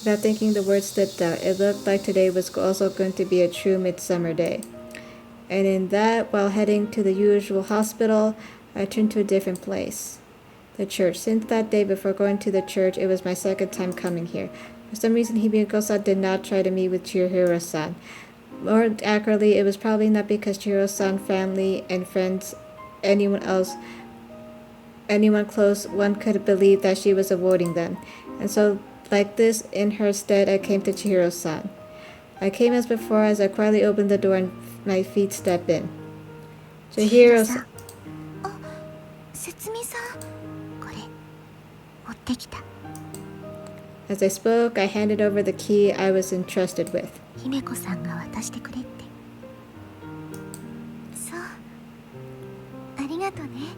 Without thinking, the words slipped out. It looked like today was also going to be a true midsummer day. And in that, while heading to the usual hospital, I turned to a different place. The church. Since that day before going to the church, it was my second time coming here. For some reason, Hibiko-san did not try to meet with Chihiro-san. More accurately, it was probably not because Chihiro-san, family, and friends, anyone close, one could believe that she was avoiding them. And so, like this, in her stead, I came to Chihiro-san. I came as before as I quietly opened the door and my feet stepped in. Chihiro-san. 説明さん、これ持ってきた。 As I spoke, I handed over the key I was entrusted with. 姫子さんが渡してくれって。そう、ありがとね。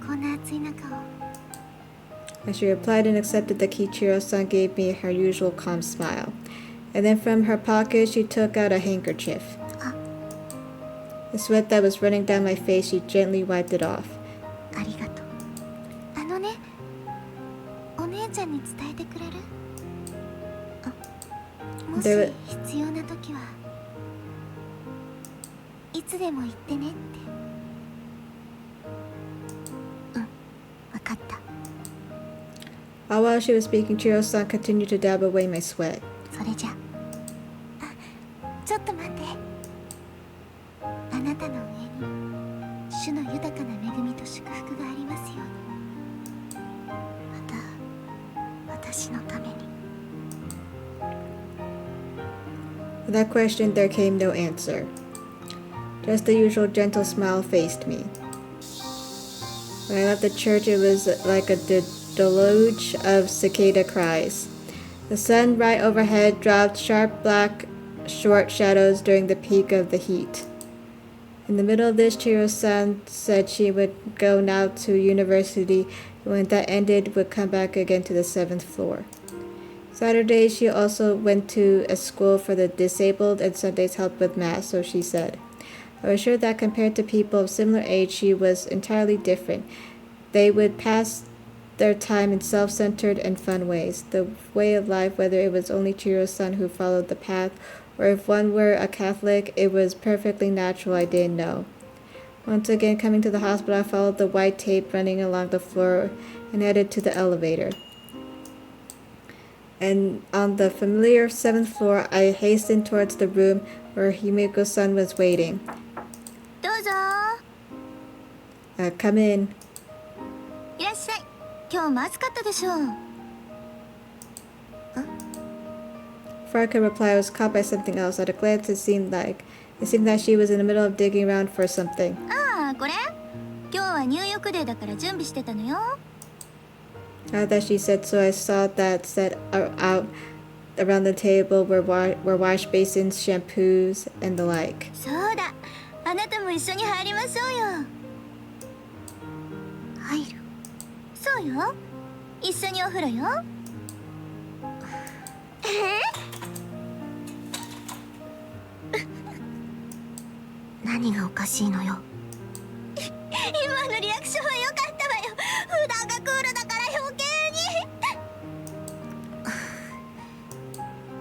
こんな暑い中を。 As she replied and accepted the key, Chihiro-san gave me her usual calm smile. And then from her pocket, she took out a handkerchief. The sweat that was running down my face, she gently wiped it off. ありがとう。あのね、お姉ちゃんに伝えてくれる？もし必要な時はいつでも言ってねって。わかった。 While she was speaking, Chihiro-san continued to dab away my sweat. それじゃあ、ちょっと待って。あなたの上に主の豊かな恵みと祝福がありますように。また私のために。 Without question, there came no answer. Just the usual gentle smile faced me. When I left the church, it was like a deluge of cicada cries. The sun right overhead dropped sharp black short shadows during the peak of the heat. In the middle of this, Chiro-san said she would go now to university, and when that ended, would come back again to the 7th floor. Saturdays, she also went to a school for the disabled, and Sundays helped with math, so she said. I was sure that compared to people of similar age, she was entirely different. They would pass their time in self-centered and fun ways. The way of life, whether it was only Chiro-san who followed the path, or if one were a Catholic, it was perfectly natural. I didn't know. Once again, coming to the hospital, I followed the white tape running along the floor and headed to the elevator. And on the familiar 7th floor, I hastened towards the room where Himiko-san was waiting. どうぞ Come in. いらっしゃい。今日も暑かったでしょう。 Before I could reply, I was caught by something else. At a glance, it seemed like she was in the middle of digging around for something. ああ、これ今日は入浴デーだから準備してたのよ。 Now that she said so, I saw that set out around the table were wash basins, shampoos, and the like. そうだ。あなたも一緒に入りましょうよ。入る。そうよ。一緒にお風呂よ。何がおかしいのよ。今のリアクションは良かったわよ。普段がクールだから余計に。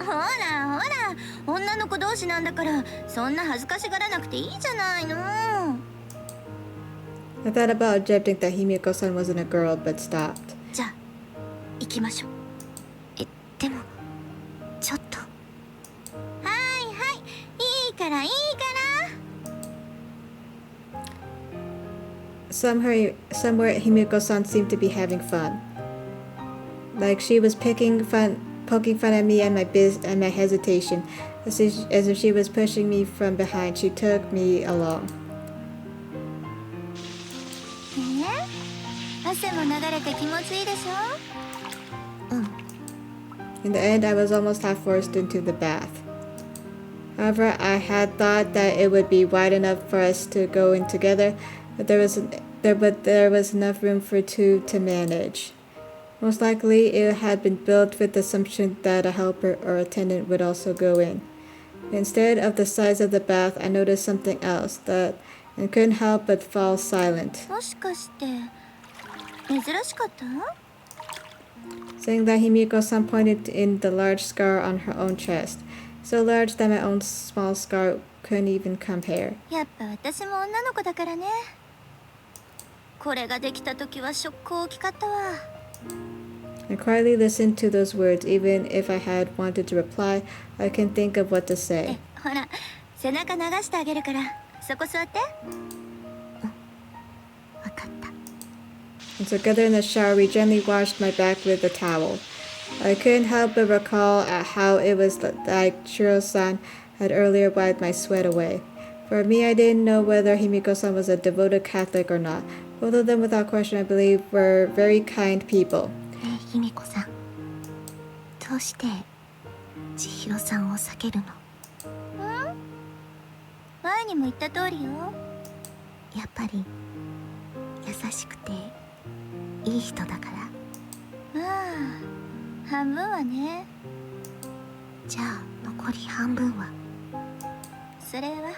ほらほら、女の子同士なんだからそんな恥ずかしがらなくていいじゃないの。 I thought about objecting that Himiko-san wasn't a girl, but stopped. じゃあ行きましょう。でもちょっと。はいはい、いいからいいから。 Somewhere, Himiko-san seemed to be having fun. Like she was poking fun at me and my hesitation, as if she was pushing me from behind. She took me along. 汗も流れて気持ちいいでしょ。In the end, I was almost half forced into the bath. However, I had thought that it would be wide enough for us to go in together, but there was enough room for two to manage. Most likely, it had been built with the assumption that a helper or attendant would also go in. Instead of the size of the bath, I noticed something else and couldn't help but fall silent. もしかして珍しかった？ Saying that, Himiko-san pointed in the large scar on her own chest, so large that my own small scar couldn't even compare. やっぱ私も女の子だからね。これができた時はショック大きかったわ。 I quietly listened to those words. Even if I had wanted to reply, I couldn't think of what to say. ほら、背中流してあげるから、そこ座って。わかった。 And together in the shower, we gently washed my back with a towel. I couldn't help but recall how it was like Shiro-san had earlier wiped my sweat away. For me, I didn't know whether Himiko-san was a devoted Catholic or not. Both of them, without question, I believe, were very kind people. ねえ、ひみこさん。どうして千尋さんを避けるの？前にも言った通りよ。やっぱり優しくていい人だから。まあ、半分はね。じゃあ残り半分は？それは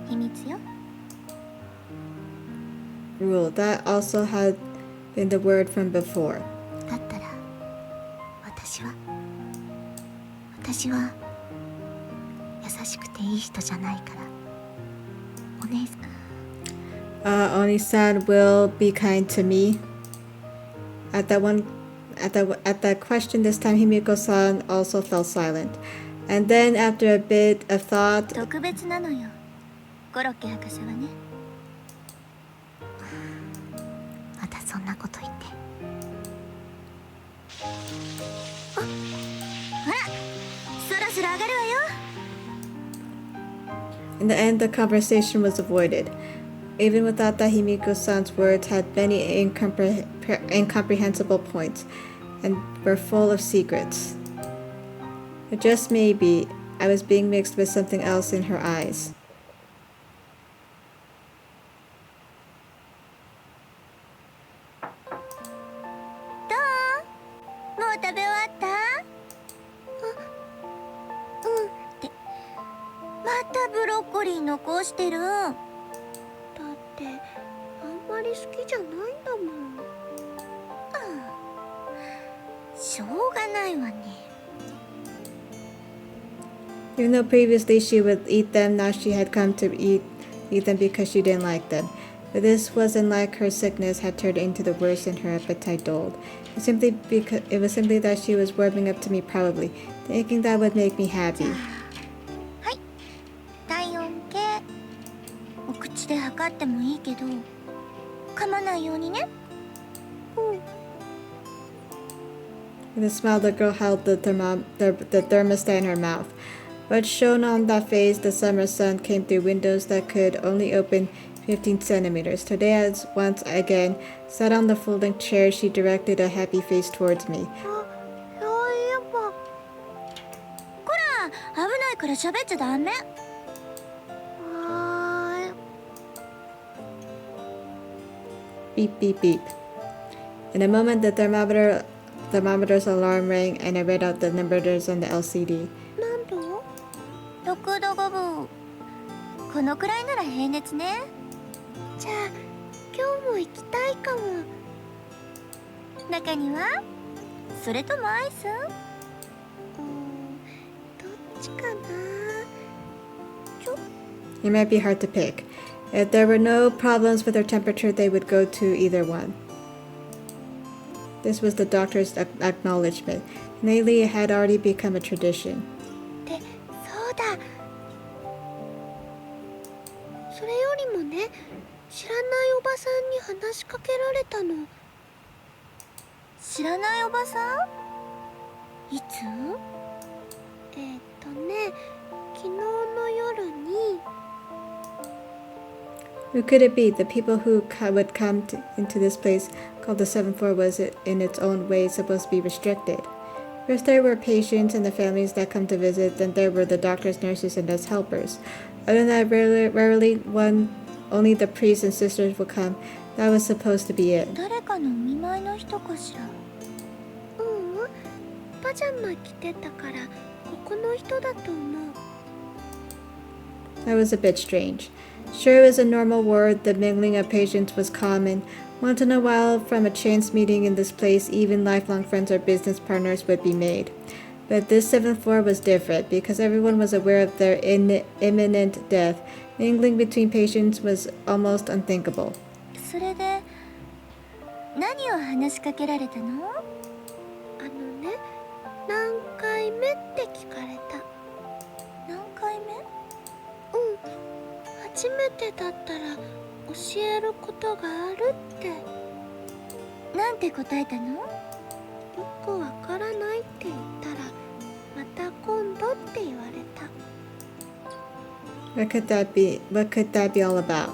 秘密よ。 Rule. That also had been the word from before. だったら私は優しくていい人じゃないから。お姉さん。Oni-san will be kind to me. At that question this time, Himiko-san also fell silent. And then, after a bit of thought, 特別なのよ。コロッケ博士はね。またそんなこと言って。ほら、そろそろ上がるわよ。 in the end, the conversation was avoided. even without that, Himiko-san's words had many incomprehensible points and were full of secrets. But just maybe, I was being mixed with something else in her eyes. もう食べ終わったってまたブロッコリー残してる。だってあんまり好きじゃないんだもん。しょうがないわね。 Even though previously she would eat them, now she had come to eat them because she didn't like them. But this wasn't like her sickness had turned into the worst and her appetite dulled. It was simply that she was warming up to me, probably thinking that would make me happy. はい、体温計。お口で測ってもいいけど、噛まないようにね。With a smile, the girl held the thermostat in her mouth. What shone on that face, the summer sun came through windows that could only open 15 centimeters. Today, as once again sat on the folding chair, she directed a happy face towards me. こら、危ないから喋っちゃダメ。Beep, beep, beep. In a moment, the thermometer's alarm rang, and I read out the numbers on the LCD. 何度？6度5分。このくらいなら平熱ね。じゃあ今日も行きたいかも。中にはそれともアイス？どっちかな。It might be hard to pick. If there were no problems with her temperature, they would go to either one. This was the doctor's acknowledgement. Lately, it had already become a tradition. ってそうだ。それよりもね、知らないおばさんに話しかけられたの。知らないおばさん？いつ？昨日の夜に。Who could it be? The people who would come into this place called the seventh floor was, in its own way, supposed to be restricted. First there were patients and the families that come to visit, then there were the doctors, nurses, and us helpers. Other than that, rarely only the priests and sisters would come. That was supposed to be it. 誰かのお見舞いの人かしら。パジャマ着てたからここの人だと思う。 That was a bit strange. Sure, it was a normal ward. The mingling of patients was common. Once in a while, from a chance meeting in this place, even lifelong friends or business partners would be made. But this seventh floor was different because everyone was aware of their imminent death. Mingling between patients was almost unthinkable. それで何を話しかけられたの？何回目って聞かれた。何回目？初めてだったら教えることがあるって。なんて答えたの？よくわからないって言ったらまた今度って言われた。 What could that be? What could that be all about?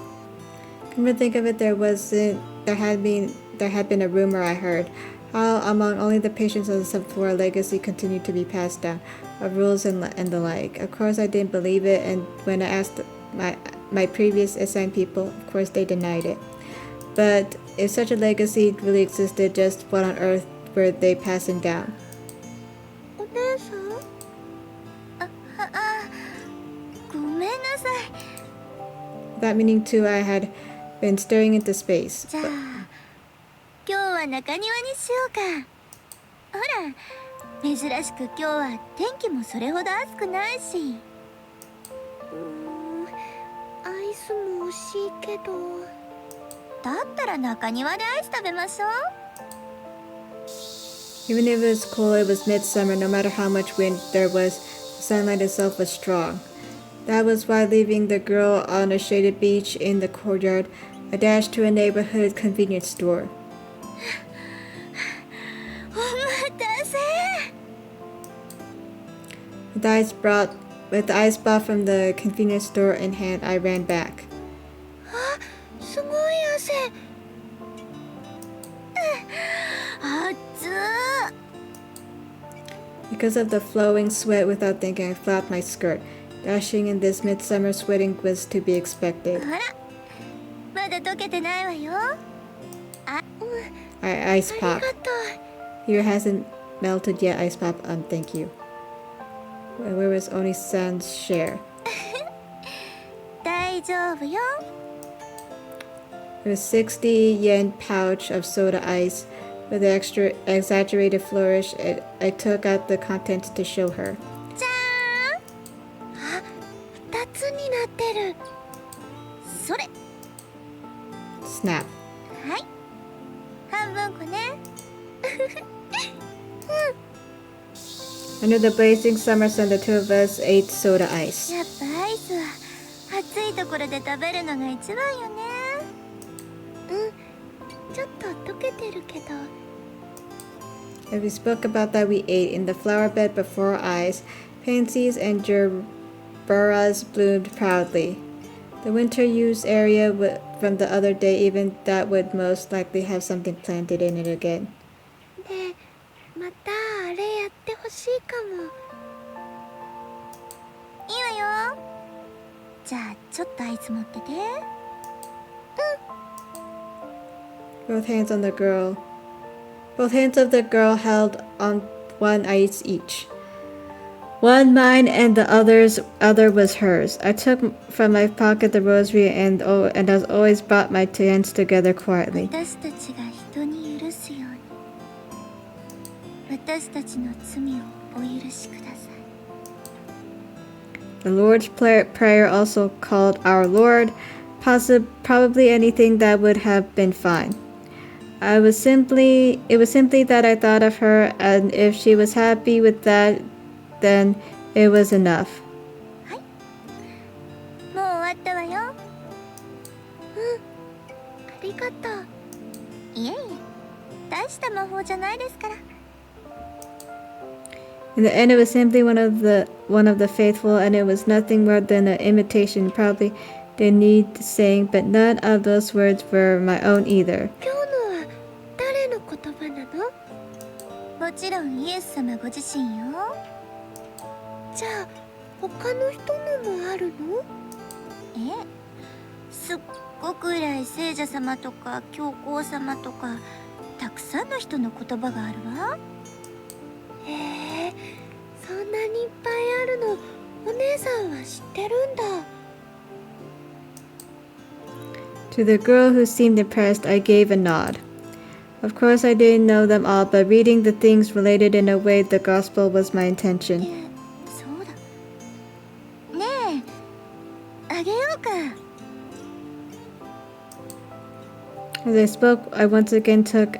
Come to think of it, there had been a rumor I heard, how among only the patients on the seventh floor, a legacy continued to be passed down, of rules and the like. Of course, I didn't believe it, and when I asked my previous assigned people, of course they denied it. But if such a legacy really existed, just what on earth were they passing down? お姉さん？ごめんなさい。 That meaning too, I had been staring into space. じゃあ今日は中庭にしようか。ほら、珍しく今日は天気もそれほど暑くないし。アイスも欲しいけど。だったら中庭でアイス食べましょう。 Even if it was cool, it was midsummer. No matter how much wind there was, the sunlight itself was strong. That was why, leaving the girl on a shaded beach in the courtyard, I dashed to a neighborhood convenience store. お待たせ。 With the ice bought from the convenience store in hand, I ran back. Because of the flowing sweat, without thinking, I flapped my skirt. Dashing in this midsummer sweating was to be expected. あらまだ溶けてないわよ。あ、I ice ありが pop. とう。 Here hasn't melted yet, ice pop. Thank you. Where was only San's share? 大丈夫よ。 It was 60 yen pouch of soda ice. With an extra exaggerated flourish, I took out the contents to show her. じゃーん。あ、2つになってる。それ。 Snap. はい。半分こね。 Under the blazing summer sun, the two of us ate soda ice. やっぱアイスは暑いところで食べるのが一番よね。ちょっと溶けてるけど。 As we spoke about that, we ate. In the flower bed before our eyes, pansies and gerberas bloomed proudly. The winter use area from the other day, even that would most likely have something planted in it again. で、またあれやってほしいかも。いいわよ。じゃあちょっとアイス持ってて。 Both hands on the girl. Both hands of the girl held on one ice each. One mine and the other was hers. I took from my pocket the rosary and as always brought my two hands together quietly. 私たちが人に許すように。私たちの罪をお許しください。 The Lord's Prayer, also called Our Lord, probably anything that would have been fine. It was simply that I thought of her, and if she was happy with that, then it was enough. もう終わったわよ。ありがとう。いえいえ、大した魔法じゃないですから。 In the end, it was simply one of the faithful, and it was nothing more than an imitation. Probably didn't need saying, but none of those words were my own either. 今日のは誰の言葉なの？もちろんイエス様ご自身よ。じゃあ他の人のもあるの？え、すっごく偉い聖者様とか教皇様とかたくさんの人の言葉があるわ。へえ、そんなにいっぱいあるのお姉さんは知ってるんだ。 To the girl who seemed impressed, I gave a nod. Of course, I didn't know them all, but reading the things related in a way the gospel was my intention. そうだ。ねえ、あげようか。 As I spoke, I once again took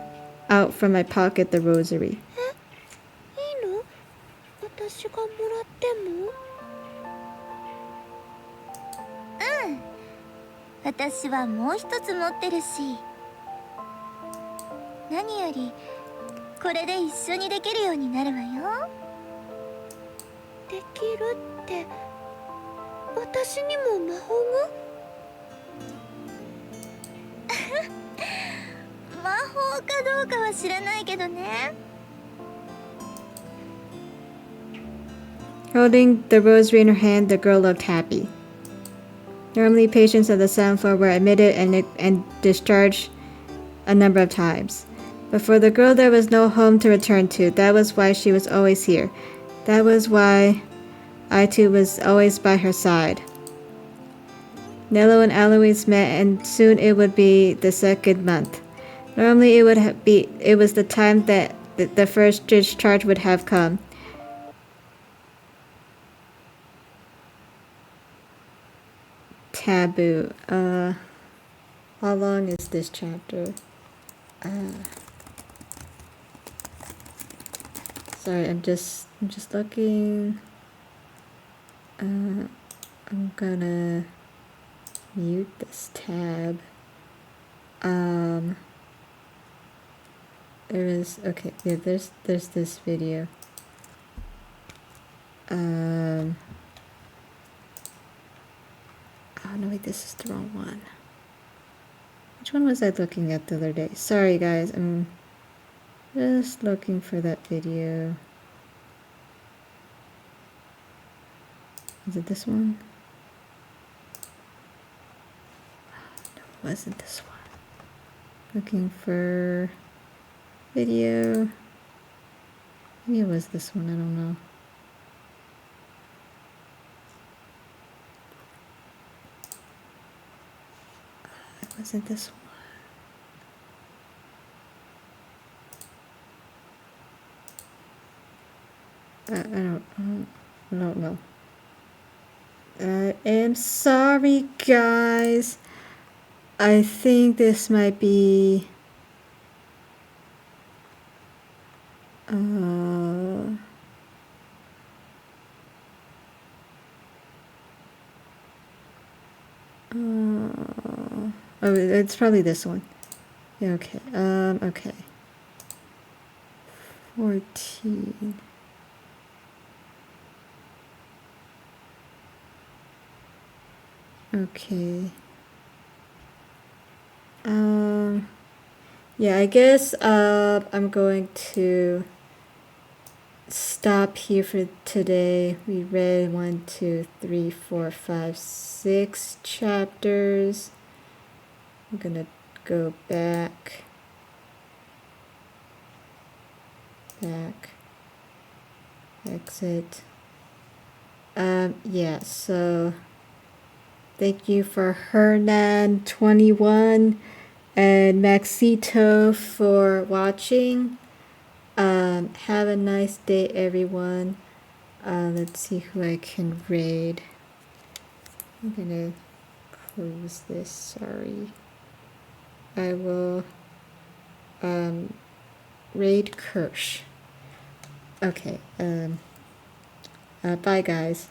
out from my pocket the rosary. いいの？私がもらっても？私はもう一つ持ってるし。何よりこれで一緒にできるようになるわよ。できるって私にも魔法が？魔法かどうかは知らないけどね。 Holding the rosary in her hand, the girl looked happy. Normally, patients of the sound floor were admitted and discharged a number of times. But for the girl, there was no home to return to. That was why she was always here. That was why I too was always by her side. Nello and Eloise met, and soon it would be the second month. Normally, it was the time that the first discharge would have come. Taboo. How long is this chapter? Sorry, I'm just looking. I'm gonna mute this tab. There's this video. Oh no, wait, this is the wrong one. Which one was I looking at the other day? Sorry guys, I'm just looking for that video. Is it this one? No, it wasn't this one. Looking for video. Maybe it was this one, I don't know. It wasn't this one. I don't know. I am sorry, guys. I think this might be. Oh, it's probably this one. Yeah, okay. Okay. 14. Okay. Yeah, I guess I'm going to stop here for today. We read 1, 2, 3, 4, 5, 6 chapters. I'm gonna go back, exit. Yeah, so thank you for Hernan21 and Maxito for watching. Have a nice day, everyone. Let's see who I can raid. I'm gonna close this, sorry. I will raid Kirsch. Okay, bye guys.